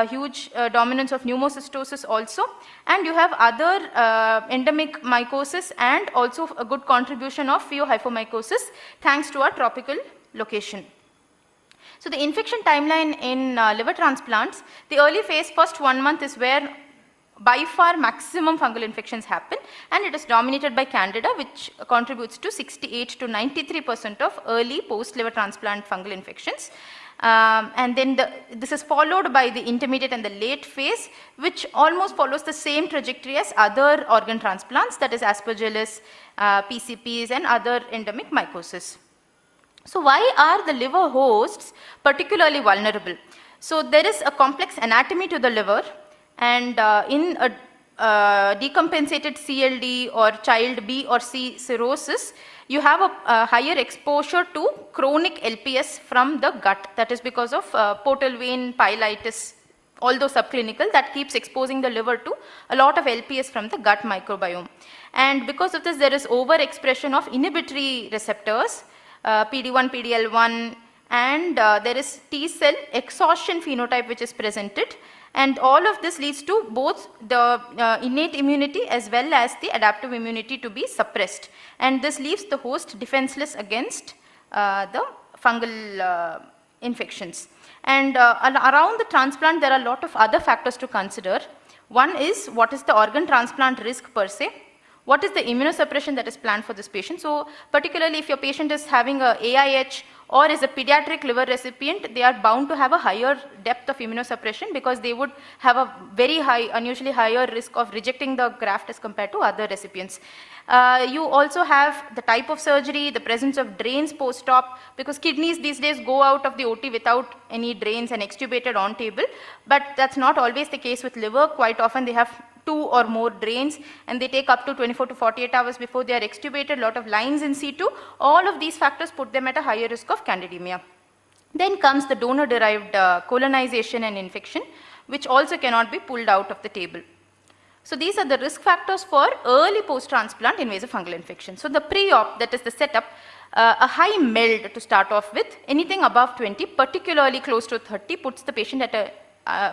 huge dominance of pneumocystosis also, and you have other endemic mycosis and also a good contribution of pheohyphomycosis thanks to our tropical location. So the infection timeline in liver transplants, the early phase, first 1 month, is where by far maximum fungal infections happen, and it is dominated by Candida, which contributes to 68 to 93% of early post liver transplant fungal infections. And then this is followed by the intermediate and the late phase, which almost follows the same trajectory as other organ transplants, that is Aspergillus, PCPs and other endemic mycosis. So why are the liver hosts particularly vulnerable? So there is a complex anatomy to the liver, and in a decompensated CLD or child B or C cirrhosis, you have a higher exposure to chronic LPS from the gut. That is because of portal vein pyelitis, although subclinical, that keeps exposing the liver to a lot of LPS from the gut microbiome. And because of this, there is overexpression of inhibitory receptors, PD1, PDL1, and there is T cell exhaustion phenotype which is presented. And all of this leads to both the innate immunity as well as the adaptive immunity to be suppressed. And this leaves the host defenseless against the fungal infections. And around the transplant, there are a lot of other factors to consider. One is, what is the organ transplant risk per se? What is the immunosuppression that is planned for this patient? So particularly if your patient is having a AIH or is a pediatric liver recipient, they are bound to have a higher depth of immunosuppression because they would have a very high, unusually higher risk of rejecting the graft as compared to other recipients. You also have the type of surgery, the presence of drains post-op, because kidneys these days go out of the OT without any drains and extubated on table, but that's not always the case with liver. Quite often they have 2 or more drains, and they take up to 24 to 48 hours before they are extubated, a lot of lines in situ. All of these factors put them at a higher risk of candidemia. Then comes the donor-derived colonization and infection, which also cannot be pulled out of the table. So these are the risk factors for early post-transplant invasive fungal infection. So the pre-op, that is the setup, a high MELD to start off with. Anything above 20, particularly close to 30, puts the patient at a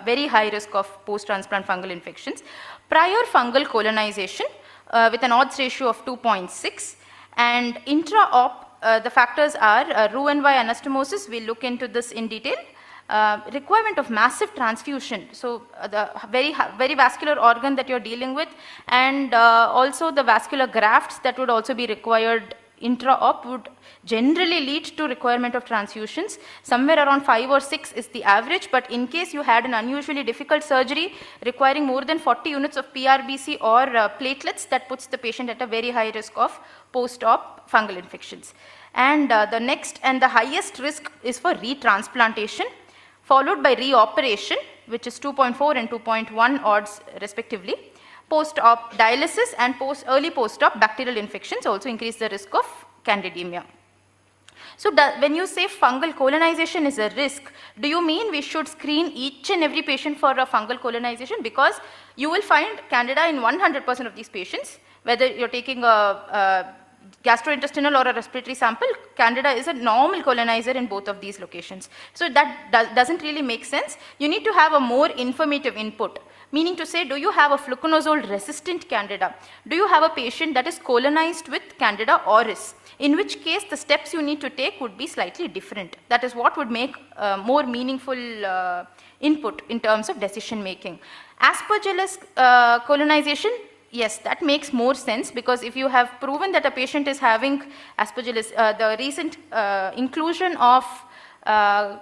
very high risk of post-transplant fungal infections. Prior fungal colonization with an odds ratio of 2.6, and intra-op, the factors are Roux-en-Y anastomosis. We'll look into this in detail. Requirement of massive transfusion, so the very vascular organ that you're dealing with, and also the vascular grafts that would also be required intra-op would generally lead to requirement of transfusions. Somewhere around 5 or 6 is the average, but in case you had an unusually difficult surgery requiring more than 40 units of PRBC or platelets, that puts the patient at a very high risk of post-op fungal infections. And the next and the highest risk is for retransplantation, followed by reoperation, which is 2.4 and 2.1 odds respectively. Post-op dialysis and early post-op bacterial infections also increase the risk of candidemia. So when you say fungal colonization is a risk, do you mean we should screen each and every patient for a fungal colonization? Because you will find candida in 100% of these patients, whether you're taking a gastrointestinal or a respiratory sample, candida is a normal colonizer in both of these locations. So that doesn't really make sense. You need to have a more informative input. Meaning to say, do you have a fluconazole resistant candida? Do you have a patient that is colonized with candida auris? In which case the steps you need to take would be slightly different. That is what would make more meaningful input in terms of decision making. Aspergillus colonization, yes, that makes more sense, because if you have proven that a patient is having Aspergillus, the recent inclusion of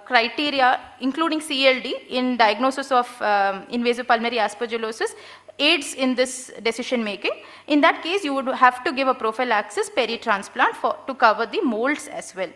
criteria including CLD in diagnosis of invasive pulmonary aspergillosis aids in this decision making. In that case, you would have to give a prophylaxis peri-transplant to cover the molds as well.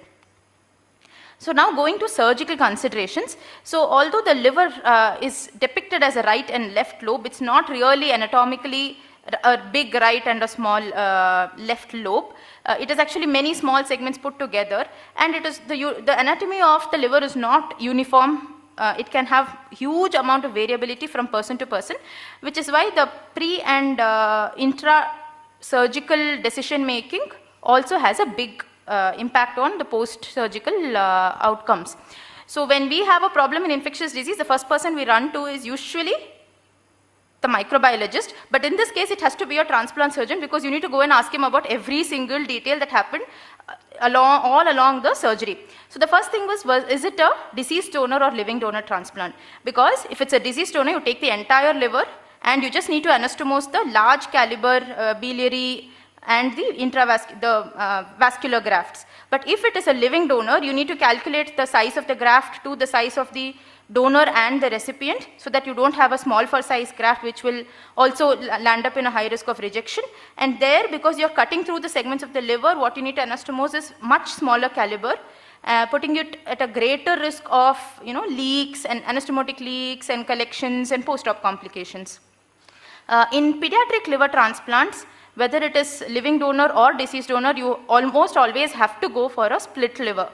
So now going to surgical considerations. So although the liver is depicted as a right and left lobe, it's not really anatomically a big right and a small left lobe. It is actually many small segments put together, and it is the anatomy of the liver is not uniform. It can have huge amount of variability from person to person, which is why the pre and intra-surgical decision making also has a big impact on the post-surgical outcomes. So when we have a problem in infectious disease, the first person we run to is usually the microbiologist, but in this case it has to be a transplant surgeon, because you need to go and ask him about every single detail that happened all along the surgery. So the first thing was is it a deceased donor or living donor transplant? Because if it's a deceased donor, you take the entire liver and you just need to anastomose the large caliber biliary and the vascular grafts. But if it is a living donor, you need to calculate the size of the graft to the size of the donor and the recipient, so that you don't have a small for size graft which will also land up in a high risk of rejection. And there, because you're cutting through the segments of the liver, what you need to anastomose is much smaller caliber, putting it at a greater risk of leaks and anastomotic leaks and collections and post-op complications. In pediatric liver transplants, whether it is living donor or deceased donor, you almost always have to go for a split liver,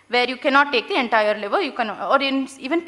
where you cannot take the entire liver, you can, or in even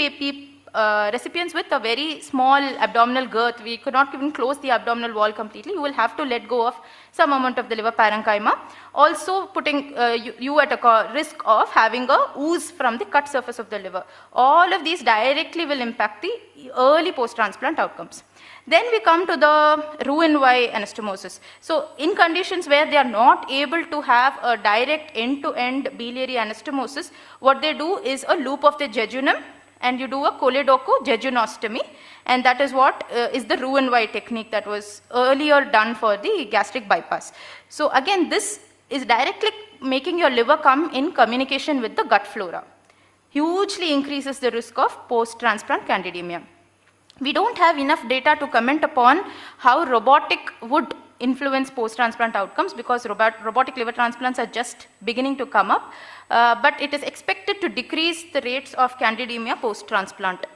recipients with a very small abdominal girth, we could not even close the abdominal wall completely, you will have to let go of some amount of the liver parenchyma, also putting you at a risk of having a ooze from the cut surface of the liver. All of these directly will impact the early post-transplant outcomes. Then we come to the Roux-en-Y anastomosis. So in conditions where they are not able to have a direct end-to-end biliary anastomosis, what they do is a loop of the jejunum, and you do a choledocho jejunostomy, and that is what is the Roux-en-Y technique that was earlier done for the gastric bypass. So again, this is directly making your liver come in communication with the gut flora. Hugely increases the risk of post-transplant candidemia. We don't have enough data to comment upon how robotic would influence post-transplant outcomes, because robotic liver transplants are just beginning to come up, but it is expected to decrease the rates of candidemia post-transplant.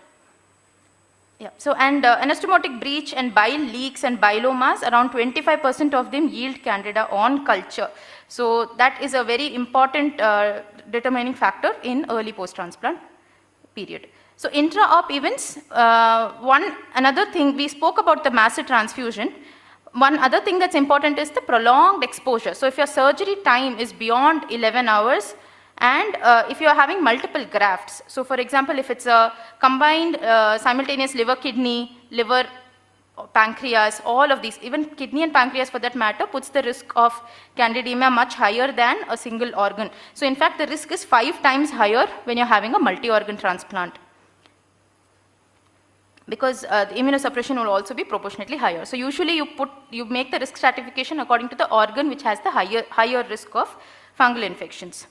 Yeah. So, and anastomotic breach and bile leaks and bilomas, around 25% of them yield candida on culture. So that is a very important determining factor in early post-transplant period. So intra-op events, another thing, we spoke about the massive transfusion. One other thing that's important is the prolonged exposure. So if your surgery time is beyond 11 hours, and if you are having multiple grafts, so for example, if it's a combined simultaneous liver, kidney, liver, pancreas, all of these, even kidney and pancreas for that matter, puts the risk of candidemia much higher than a single organ. So in fact, the risk is 5 times higher when you're having a multi-organ transplant. because the immunosuppression will also be proportionately higher. So usually you make the risk stratification according to the organ which has the higher risk of fungal infections.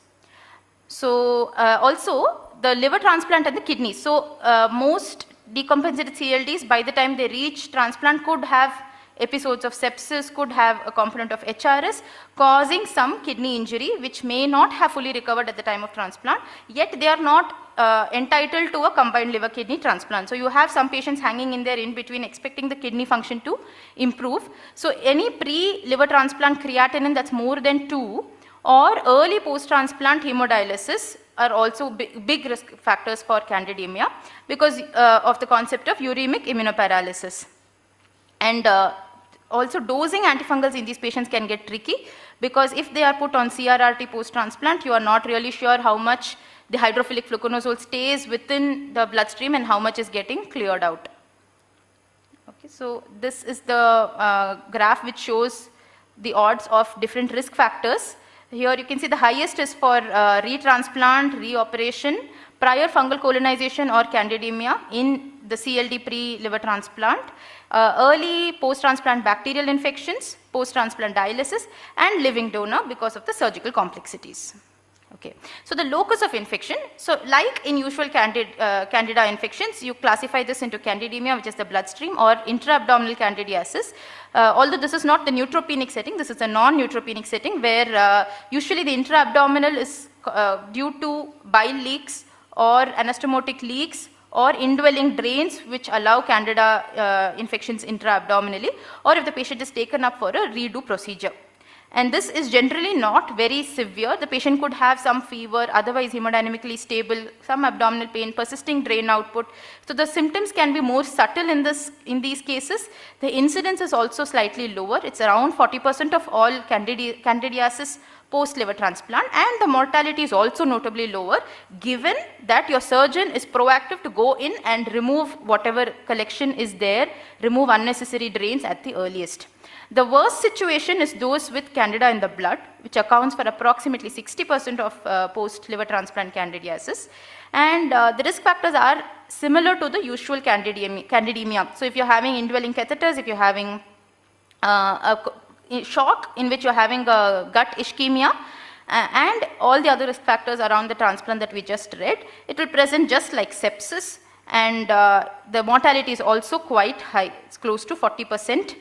So also the liver transplant and the kidney. So most decompensated CLDs, by the time they reach transplant, could have episodes of sepsis, could have a component of HRS, causing some kidney injury which may not have fully recovered at the time of transplant, yet they are not entitled to a combined liver kidney transplant. So you have some patients hanging in there in between, expecting the kidney function to improve. So any pre-liver transplant creatinine that's more than 2 or early post-transplant hemodialysis are also big risk factors for candidemia because of the concept of uremic immunoparalysis. And also dosing antifungals in these patients can get tricky because if they are put on CRRT post-transplant, you are not really sure how much the hydrophilic fluconazole stays within the bloodstream and how much is getting cleared out. Okay, so this is the graph which shows the odds of different risk factors. Here you can see the highest is for retransplant, reoperation, prior fungal colonization or candidemia in the CLD pre-liver transplant, early post-transplant bacterial infections, post-transplant dialysis, and living donor because of the surgical complexities. Okay. So the locus of infection, so like in usual candida infections, you classify this into candidemia, which is the bloodstream, or intra-abdominal candidiasis. Although this is not the neutropenic setting, this is a non-neutropenic setting where usually the intra-abdominal is due to bile leaks or anastomotic leaks or indwelling drains which allow candida infections intra-abdominally, or if the patient is taken up for a redo procedure. And this is generally not very severe. The patient could have some fever, otherwise hemodynamically stable, some abdominal pain, persisting drain output. So the symptoms can be more subtle in these cases. The incidence is also slightly lower. It's around 40% of all candidiasis post-liver transplant, and the mortality is also notably lower given that your surgeon is proactive to go in and remove whatever collection is there, remove unnecessary drains at the earliest. The worst situation is those with candida in the blood, which accounts for approximately 60% of post-liver transplant candidiasis. And the risk factors are similar to the usual candidemia. So if you're having indwelling catheters, if you're having a shock in which you're having a gut ischemia, and all the other risk factors around the transplant that we just read, it will present just like sepsis, and the mortality is also quite high. It's close to 40%.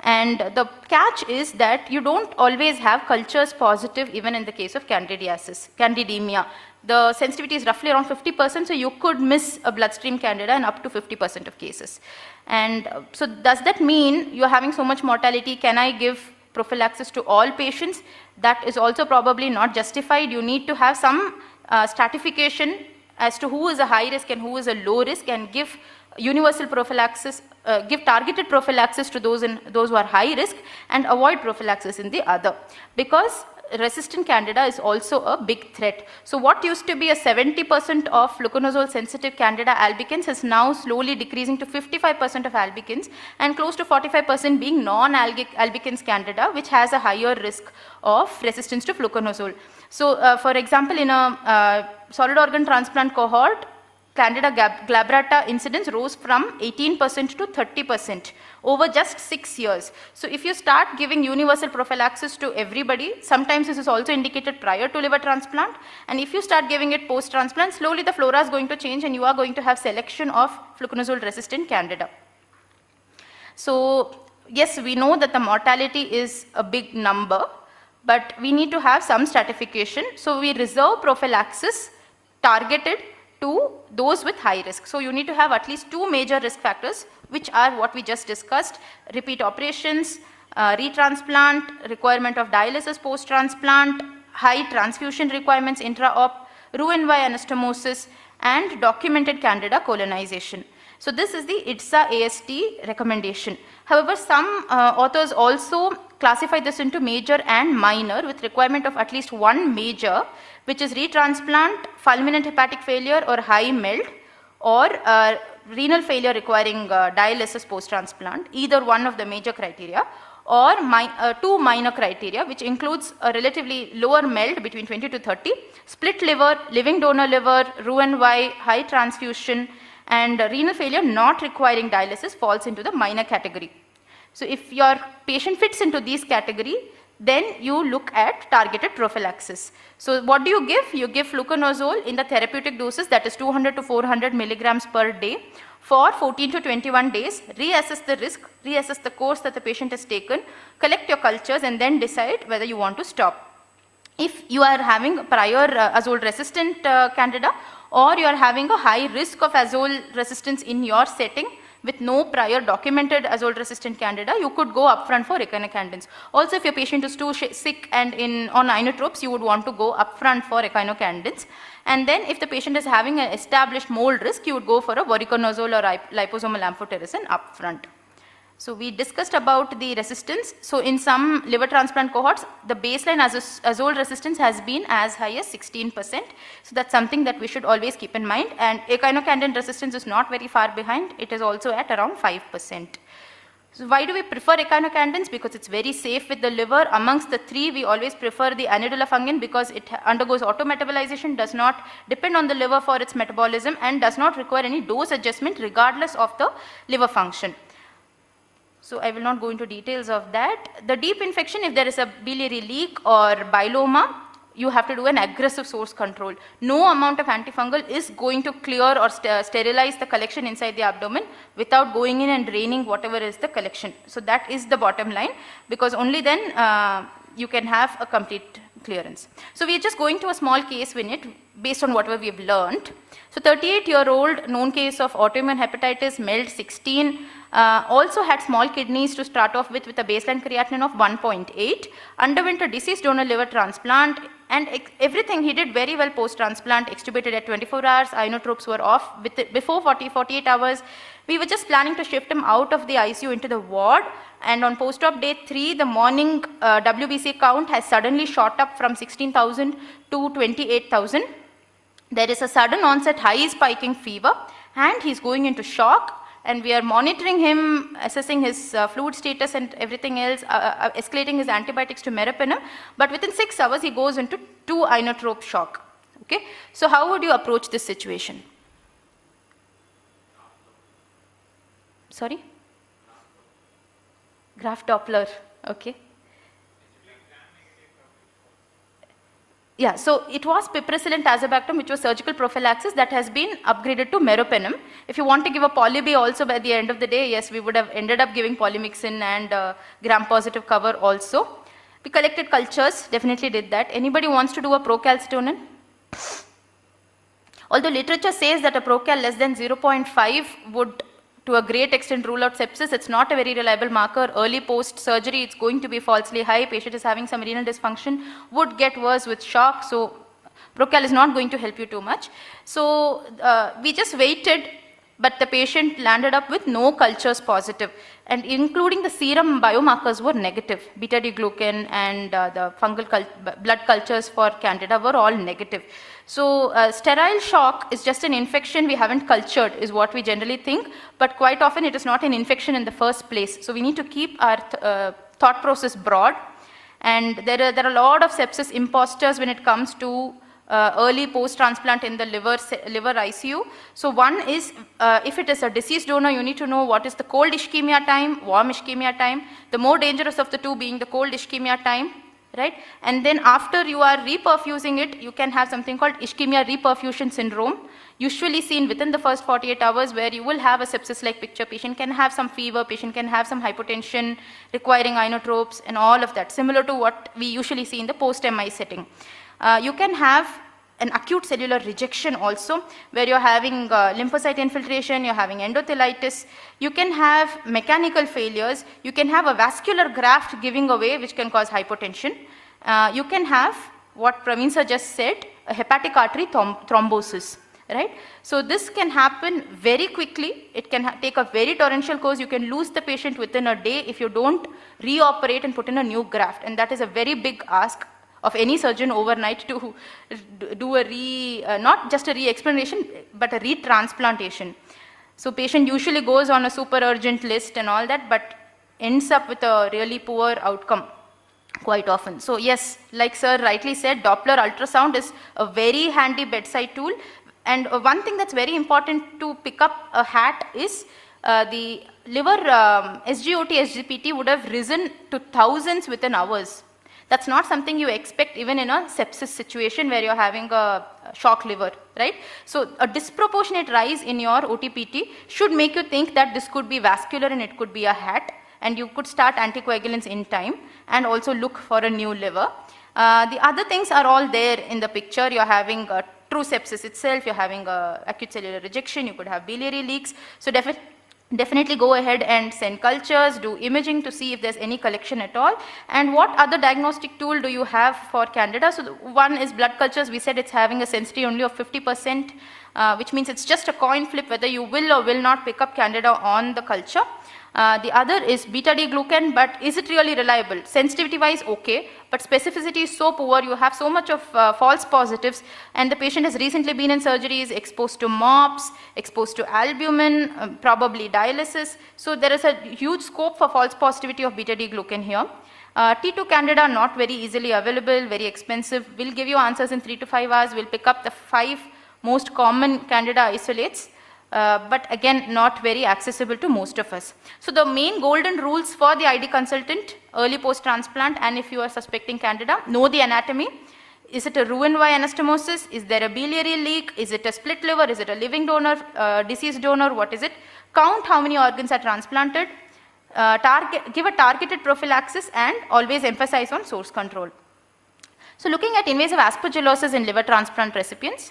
And the catch is that you don't always have cultures positive even in the case of candidemia. The sensitivity is roughly around 50%, so you could miss a bloodstream candida in up to 50% of cases. And so does that mean you're having so much mortality? Can I give prophylaxis to all patients? That is also probably not justified. You need to have some stratification as to who is a high risk and who is a low risk, and give universal prophylaxis, give targeted prophylaxis to those who are high risk, and avoid prophylaxis in the other, because resistant candida is also a big threat. So what used to be a 70% of fluconazole sensitive candida albicans is now slowly decreasing to 55% of albicans, and close to 45% being non-albicans candida, which has a higher risk of resistance to fluconazole. So for example, in a solid organ transplant cohort, Candida glabrata incidence rose from 18% to 30% over just 6 years. So if you start giving universal prophylaxis to everybody, sometimes this is also indicated prior to liver transplant, and if you start giving it post-transplant, slowly the flora is going to change and you are going to have selection of fluconazole resistant candida. So yes, we know that the mortality is a big number, but we need to have some stratification. So we reserve prophylaxis targeted to those with high risk. So you need to have at least 2 major risk factors, which are what we just discussed: repeat operations, retransplant, requirement of dialysis post-transplant, high transfusion requirements intra-op, Roux-en-Y anastomosis, and documented candida colonization. So this is the ITSA AST recommendation. However, some authors also classify this into major and minor, with requirement of at least 1 major, which is retransplant, fulminant hepatic failure or high MELD, or renal failure requiring dialysis post-transplant, either one of the major criteria, or 2 minor criteria, which includes a relatively lower MELD between 20 to 30, split liver, living donor liver, Roux-en-Y, high transfusion, And renal failure not requiring dialysis falls into the minor category. So if your patient fits into these category, then you look at targeted prophylaxis. So what do you give? You give fluconazole in the therapeutic doses, that is 200 to 400 milligrams per day for 14 to 21 days, reassess the risk, reassess the course that the patient has taken, collect your cultures and then decide whether you want to stop. If you are having prior azole resistant candida, or you are having a high risk of azole resistance in your setting with no prior documented azole resistant candida, you could go upfront for echinocandins. Also, if your patient is too sick and on inotropes, you would want to go upfront for echinocandins. And then if the patient is having an established mold risk, you would go for a voriconazole or liposomal amphotericin upfront. So we discussed about the resistance. So in some liver transplant cohorts, the baseline azole resistance has been as high as 16%. So that's something that we should always keep in mind. And echinocandin resistance is not very far behind. It is also at around 5%. So why do we prefer echinocandins? Because it's very safe with the liver. Amongst the three, we always prefer the anidulafungin because it undergoes autometabolization, does not depend on the liver for its metabolism, and does not require any dose adjustment regardless of the liver function. So I will not go into details of that. The deep infection, if there is a biliary leak or biloma, you have to do an aggressive source control. No amount of antifungal is going to clear or sterilize the collection inside the abdomen without going in and draining whatever is the collection. So that is the bottom line, because only then you can have a complete clearance. So we are just going to a small case vignette based on whatever we have learned. So 38-year-old known case of autoimmune hepatitis, MELD 16, also had small kidneys to start off with a baseline creatinine of 1.8, underwent a deceased donor liver transplant, and everything he did very well post-transplant, extubated at 24 hours, inotropes were off before 48 hours. We were just planning to shift him out of the ICU into the ward, and on post-op day 3, the morning WBC count has suddenly shot up from 16,000 to 28,000. There is a sudden onset high spiking fever, and he's going into shock. And we are monitoring him, assessing his fluid status and everything else, escalating his antibiotics to meropenem. But within 6 hours, he goes into 2 inotrope shock. Okay? So how would you approach this situation? Sorry? Graph Doppler. Okay. Yeah, so it was piperacillin tazobactam, which was surgical prophylaxis, that has been upgraded to meropenem. If you want to give a poly-B also by the end of the day, yes, we would have ended up giving polymyxin and gram-positive cover also. We collected cultures, definitely did that. Anybody wants to do a procalcitonin? Although literature says that a procal less than 0.5 would to a great extent rule out sepsis, it's not a very reliable marker. Early post-surgery, it's going to be falsely high. Patient is having some renal dysfunction, would get worse with shock. So procal is not going to help you too much. So we just waited, but the patient landed up with no cultures positive, and including the serum biomarkers were negative. Beta-D-glucan and the fungal blood cultures for candida were all negative. So sterile shock is just an infection we haven't cultured is what we generally think, but quite often it is not an infection in the first place. So we need to keep our thought process broad, and there are a lot of sepsis imposters when it comes to early post-transplant in the liver ICU. So one is, if it is a deceased donor, you need to know what is the cold ischemia time, warm ischemia time, the more dangerous of the two being the cold ischemia time, right? And then after you are reperfusing it, you can have something called ischemia reperfusion syndrome, usually seen within the first 48 hours, where you will have a sepsis-like picture. Patient can have some fever, patient can have some hypotension requiring inotropes and all of that, similar to what we usually see in the post-MI setting. You can have an acute cellular rejection also, where you're having lymphocyte infiltration, you're having endothelitis. You can have mechanical failures. You can have a vascular graft giving away, which can cause hypotension. You can have what Praveen sir just said, a hepatic artery thrombosis, right? So this can happen very quickly. It can take a very torrential course. You can lose the patient within a day if you don't reoperate and put in a new graft, and that is a very big ask of any surgeon overnight to do a not just a re-explantation, but a retransplantation. So patient usually goes on a super urgent list and all that, but ends up with a really poor outcome quite often. So yes, like sir rightly said, Doppler ultrasound is a very handy bedside tool. And one thing that's very important to pick up a hat is the liver SGOT, SGPT would have risen to thousands within hours. That's not something you expect even in a sepsis situation where you're having a shock liver, right? So a disproportionate rise in your OTPT should make you think that this could be vascular and it could be a hat, and you could start anticoagulants in time and also look for a new liver. The other things are all there in the picture. You're having a true sepsis itself, you're having acute cellular rejection, you could have biliary leaks. So definitely go ahead and send cultures, do imaging to see if there's any collection at all. And what other diagnostic tool do you have for Candida? So one is blood cultures. We said it's having a sensitivity only of 50%, which means it's just a coin flip whether you will or will not pick up Candida on the culture. The other is beta-D glucan, but is it really reliable? Sensitivity wise, okay, but specificity is so poor, you have so much of false positives, and the patient has recently been in surgeries, exposed to MOPS, exposed to albumin, probably dialysis. So there is a huge scope for false positivity of beta-D glucan here. T2 Candida not very easily available, very expensive. We'll give you answers in 3 to 5 hours. We'll pick up the 5 most common Candida isolates. But again, not very accessible to most of us. So the main golden rules for the ID consultant, early post-transplant, and if you are suspecting Candida, know the anatomy. Is it a Roux-en-Y anastomosis? Is there a biliary leak? Is it a split liver? Is it a living donor, deceased donor? What is it? Count how many organs are transplanted. Give a targeted prophylaxis and always emphasize on source control. So looking at invasive aspergillosis in liver transplant recipients,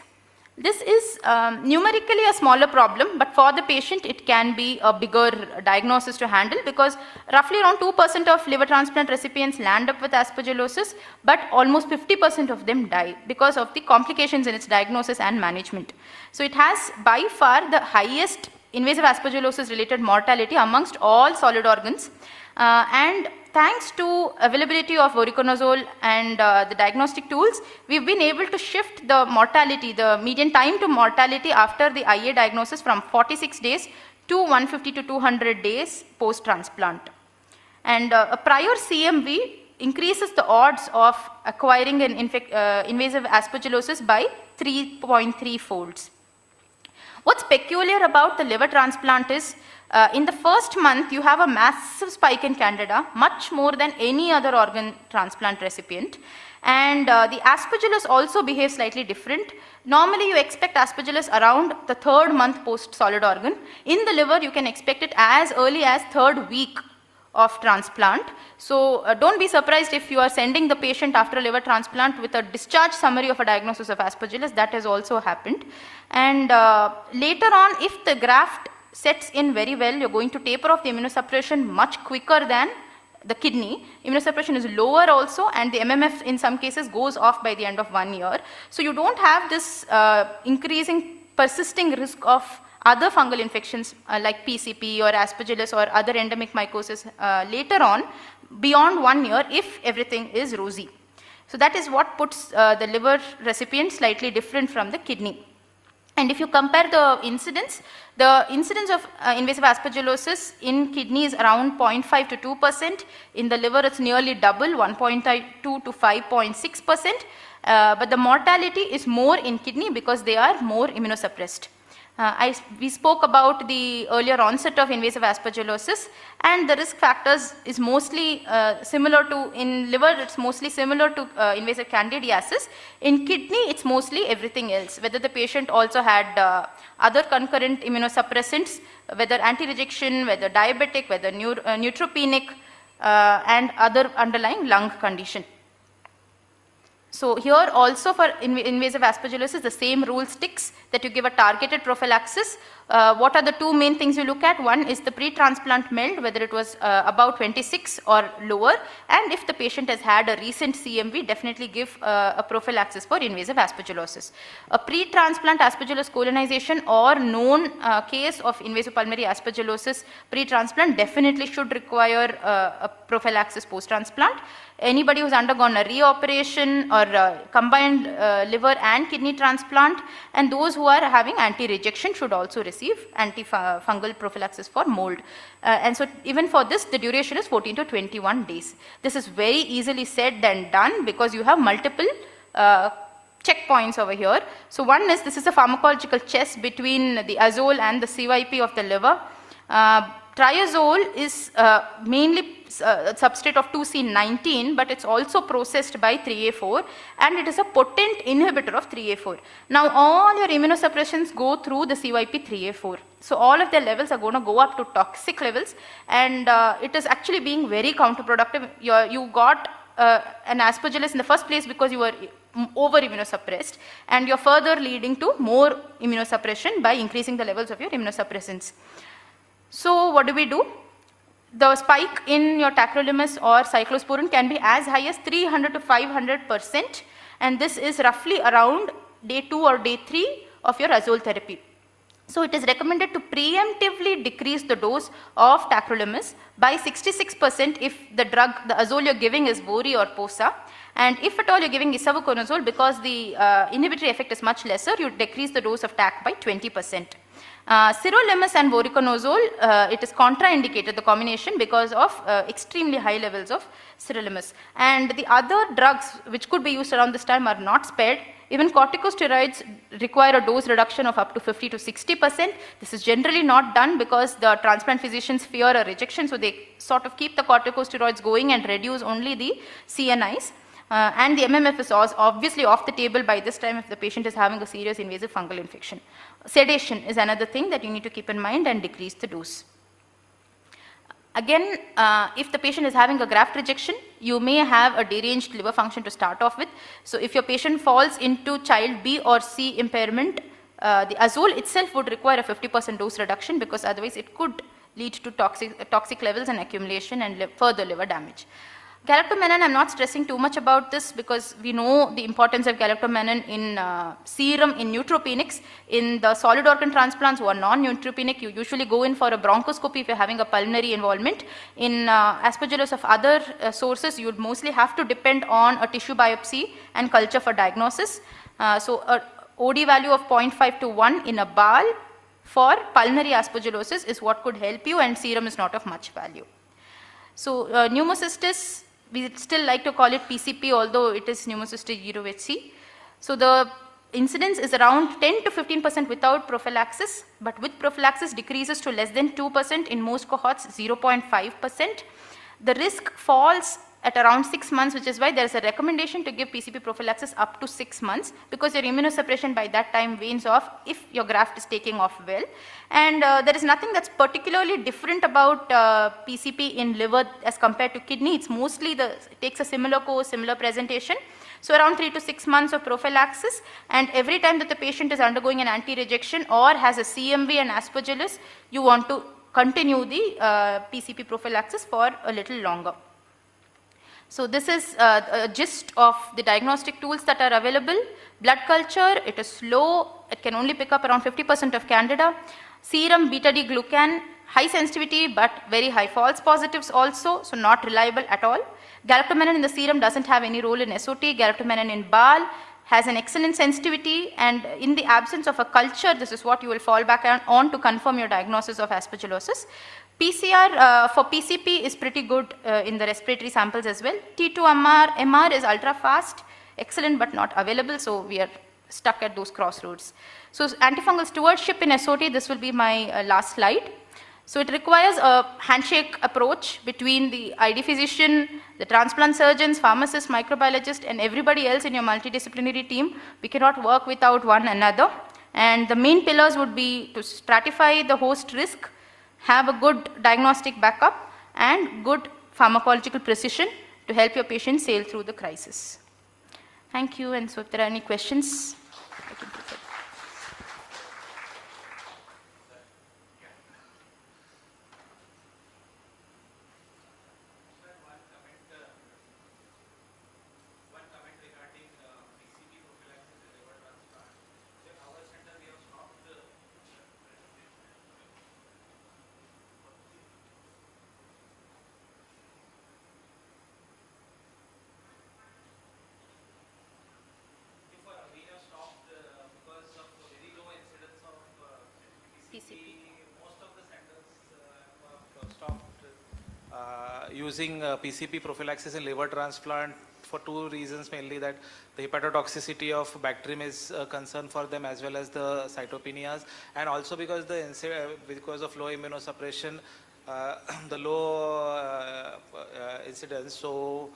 this is numerically a smaller problem, but for the patient it can be a bigger diagnosis to handle, because roughly around 2% of liver transplant recipients land up with aspergillosis, but almost 50% of them die because of the complications in its diagnosis and management. So it has by far the highest invasive aspergillosis related mortality amongst all solid organs, and thanks to availability of voriconazole and the diagnostic tools, we've been able to shift the mortality, the median time to mortality after the IA diagnosis from 46 days to 150 to 200 days post-transplant. And a prior CMV increases the odds of acquiring an invasive aspergillosis by 3.3 folds. What's peculiar about the liver transplant is in the first month, you have a massive spike in Candida, much more than any other organ transplant recipient. And the aspergillus also behaves slightly different. Normally, you expect aspergillus around the 3rd month post-solid organ. In the liver, you can expect it as early as 3rd week of transplant. So don't be surprised if you are sending the patient after a liver transplant with a discharge summary of a diagnosis of aspergillus. That has also happened. And later on, if the graft sets in very well, you're going to taper off the immunosuppression much quicker than the kidney. Immunosuppression is lower also, and the MMF in some cases goes off by the end of 1 year. So you don't have this increasing persisting risk of other fungal infections like PCP or aspergillus or other endemic mycosis later on beyond 1 year if everything is rosy. So that is what puts the liver recipient slightly different from the kidney. And if you compare the incidence of invasive aspergillosis in kidney is around 0.5 to 2%. In the liver, it's nearly double, 1.2 to 5.6%. But the mortality is more in kidney because they are more immunosuppressed. We spoke about the earlier onset of invasive aspergillosis, and the risk factors is mostly similar to, in liver it's mostly similar to invasive candidiasis. In kidney it's mostly everything else, whether the patient also had other concurrent immunosuppressants, whether anti-rejection, whether diabetic, whether neutropenic, and other underlying lung condition. So here also for invasive aspergillosis, the same rule sticks, that you give a targeted prophylaxis. What are the 2 main things you look at? One is the pre-transplant MELD, whether it was about 26 or lower, and if the patient has had a recent CMV, definitely give a prophylaxis for invasive aspergillosis. A pre-transplant aspergillus colonization or known case of invasive pulmonary aspergillosis pre-transplant definitely should require a prophylaxis post-transplant. Anybody who's undergone a reoperation or combined liver and kidney transplant, and those who are having anti-rejection should also receive antifungal prophylaxis for mold. And so even for this, the duration is 14 to 21 days. This is very easily said and done because you have multiple checkpoints over here. So one is, this is a pharmacological chess between the azole and the CYP of the liver. Triazole is mainly a substrate of 2C19, but it's also processed by 3A4, and it is a potent inhibitor of 3A4. Now all your immunosuppressions go through the CYP 3A4. So all of their levels are going to go up to toxic levels, and it is actually being very counterproductive. You got an aspergillus in the first place because you were over immunosuppressed, and you're further leading to more immunosuppression by increasing the levels of your immunosuppressants. So what do? The spike in your tacrolimus or cyclosporin can be as high as 300 to 500%, and this is roughly around day 2 or day 3 of your azole therapy. So it is recommended to preemptively decrease the dose of tacrolimus by 66% if the drug, the azole you're giving is Vori or Posa, and if at all you're giving isavuconazole, because the inhibitory effect is much lesser, you decrease the dose of TAC by 20%. Sirolimus and voriconazole, it is contraindicated, the combination, because of extremely high levels of sirolimus. And the other drugs which could be used around this time are not spared. Even corticosteroids require a dose reduction of up to 50 to 60%. This is generally not done because the transplant physicians fear a rejection, so they sort of keep the corticosteroids going and reduce only the CNIs. And the MMF is obviously off the table by this time if the patient is having a serious invasive fungal infection. Sedation is another thing that you need to keep in mind and decrease the dose. Again, if the patient is having a graft rejection, you may have a deranged liver function to start off with. So if your patient falls into child B or C impairment, the azole itself would require a 50% dose reduction, because otherwise it could lead to toxic levels and accumulation and further liver damage. Galactomannan, I'm not stressing too much about this because we know the importance of galactomannan in serum in neutropenics. In the solid organ transplants who are non-neutropenic, you usually go in for a bronchoscopy if you're having a pulmonary involvement. In aspergillus of other sources, you would mostly have to depend on a tissue biopsy and culture for diagnosis. So a OD value of 0.5 to 1 in a BAL for pulmonary aspergillosis is what could help you, and serum is not of much value. So pneumocystis, we still like to call it PCP, although it is pneumocystis gyrovecii. So the incidence is around 10 to 15% without prophylaxis, but with prophylaxis decreases to less than 2%, in most cohorts 0.5%. The risk falls at around 6 months, which is why there is a recommendation to give PCP prophylaxis up to 6 months, because your immunosuppression by that time wanes off if your graft is taking off well. And there is nothing that's particularly different about PCP in liver as compared to kidney. It's mostly it takes a similar course, similar presentation. So around 3 to 6 months of prophylaxis, and every time that the patient is undergoing an anti-rejection or has a CMV and aspergillus, you want to continue the PCP prophylaxis for a little longer. So this is a gist of the diagnostic tools that are available. Blood culture, it is slow, it can only pick up around 50% of candida. Serum beta-D glucan, high sensitivity but very high false positives also, so not reliable at all. Galactomannan in the serum doesn't have any role in SOT. Galactomannan in BAL has an excellent sensitivity, and in the absence of a culture, this is what you will fall back on to confirm your diagnosis of aspergillosis. PCR for PCP is pretty good in the respiratory samples as well. T2MR is ultra fast, excellent but not available, so we are stuck at those crossroads. So antifungal stewardship in SOT, this will be my last slide. So it requires a handshake approach between the ID physician, the transplant surgeons, pharmacists, microbiologists, and everybody else in your multidisciplinary team. We cannot work without one another. And the main pillars would be to stratify the host risk, have a good diagnostic backup, and good pharmacological precision to help your patient sail through the crisis. Thank you, and so if there are any questions, I can take it. Using PCP prophylaxis in liver transplant for two reasons mainly, that the hepatotoxicity of bacterium is a concern for them as well as the cytopenias, and also because because of low immunosuppression, the low incidence. So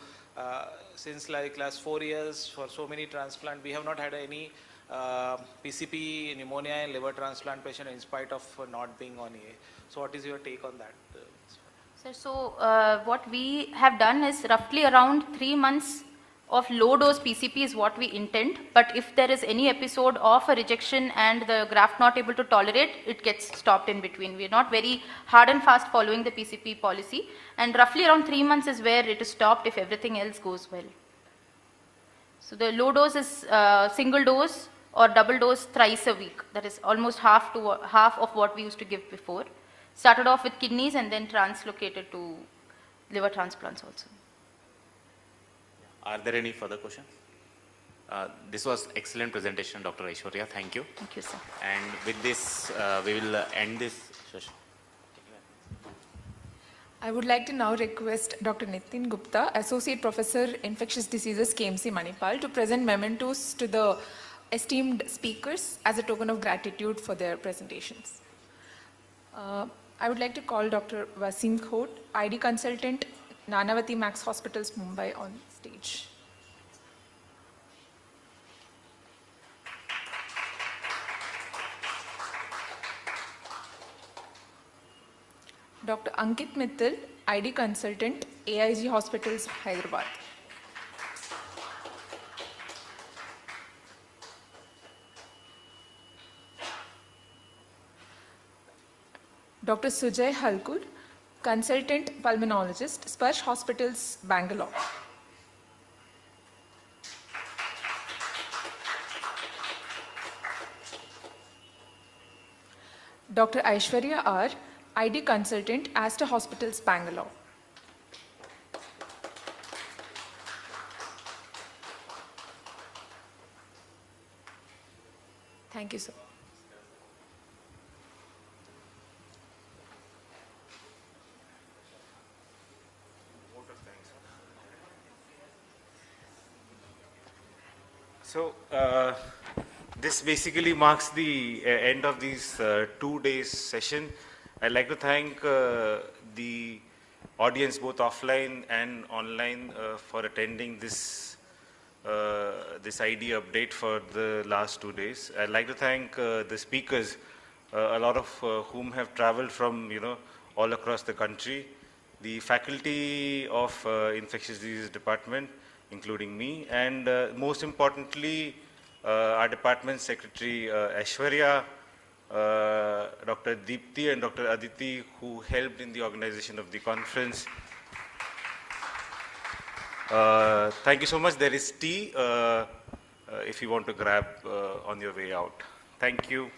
since like last 4 years, for so many transplant, we have not had any PCP pneumonia in liver transplant patient in spite of not being on EA. So what is your take on that? Sir, so what we have done is roughly around 3 months of low dose PCP is what we intend, but if there is any episode of a rejection and the graft not able to tolerate, it gets stopped in between. We are not very hard and fast following the PCP policy, and roughly around 3 months is where it is stopped if everything else goes well. So the low dose is single dose or double dose thrice a week. That is almost half of what we used to give before. Started off with kidneys and then translocated to liver transplants also. Are there any further questions? This was excellent presentation, Dr. Aishwarya. Thank you. Thank you, sir. And with this, we will end this session. I would like to now request Dr. Nitin Gupta, Associate Professor, Infectious Diseases, KMC Manipal, to present mementos to the esteemed speakers as a token of gratitude for their presentations. I would like to call Dr. Wasim Khot, ID Consultant, Nanavati Max Hospitals, Mumbai, on stage. Dr. Ankit Mittal, ID Consultant, AIG Hospitals, Hyderabad. Dr. Sujay Halkur, Consultant Pulmonologist, Sparsh Hospitals, Bangalore. Dr. Aishwarya R, ID Consultant, Aster Hospitals, Bangalore. Thank you, sir. So, this basically marks the end of this 2 days session. I'd like to thank the audience, both offline and online, for attending this ID update for the last 2 days. I'd like to thank the speakers, a lot of whom have traveled from all across the country, the faculty of Infectious Diseases Department, including me, and most importantly, our department secretary Aishwarya, Dr. Deepti and Dr. Aditi, who helped in the organization of the conference. Thank you so much. There is tea if you want to grab on your way out. Thank you.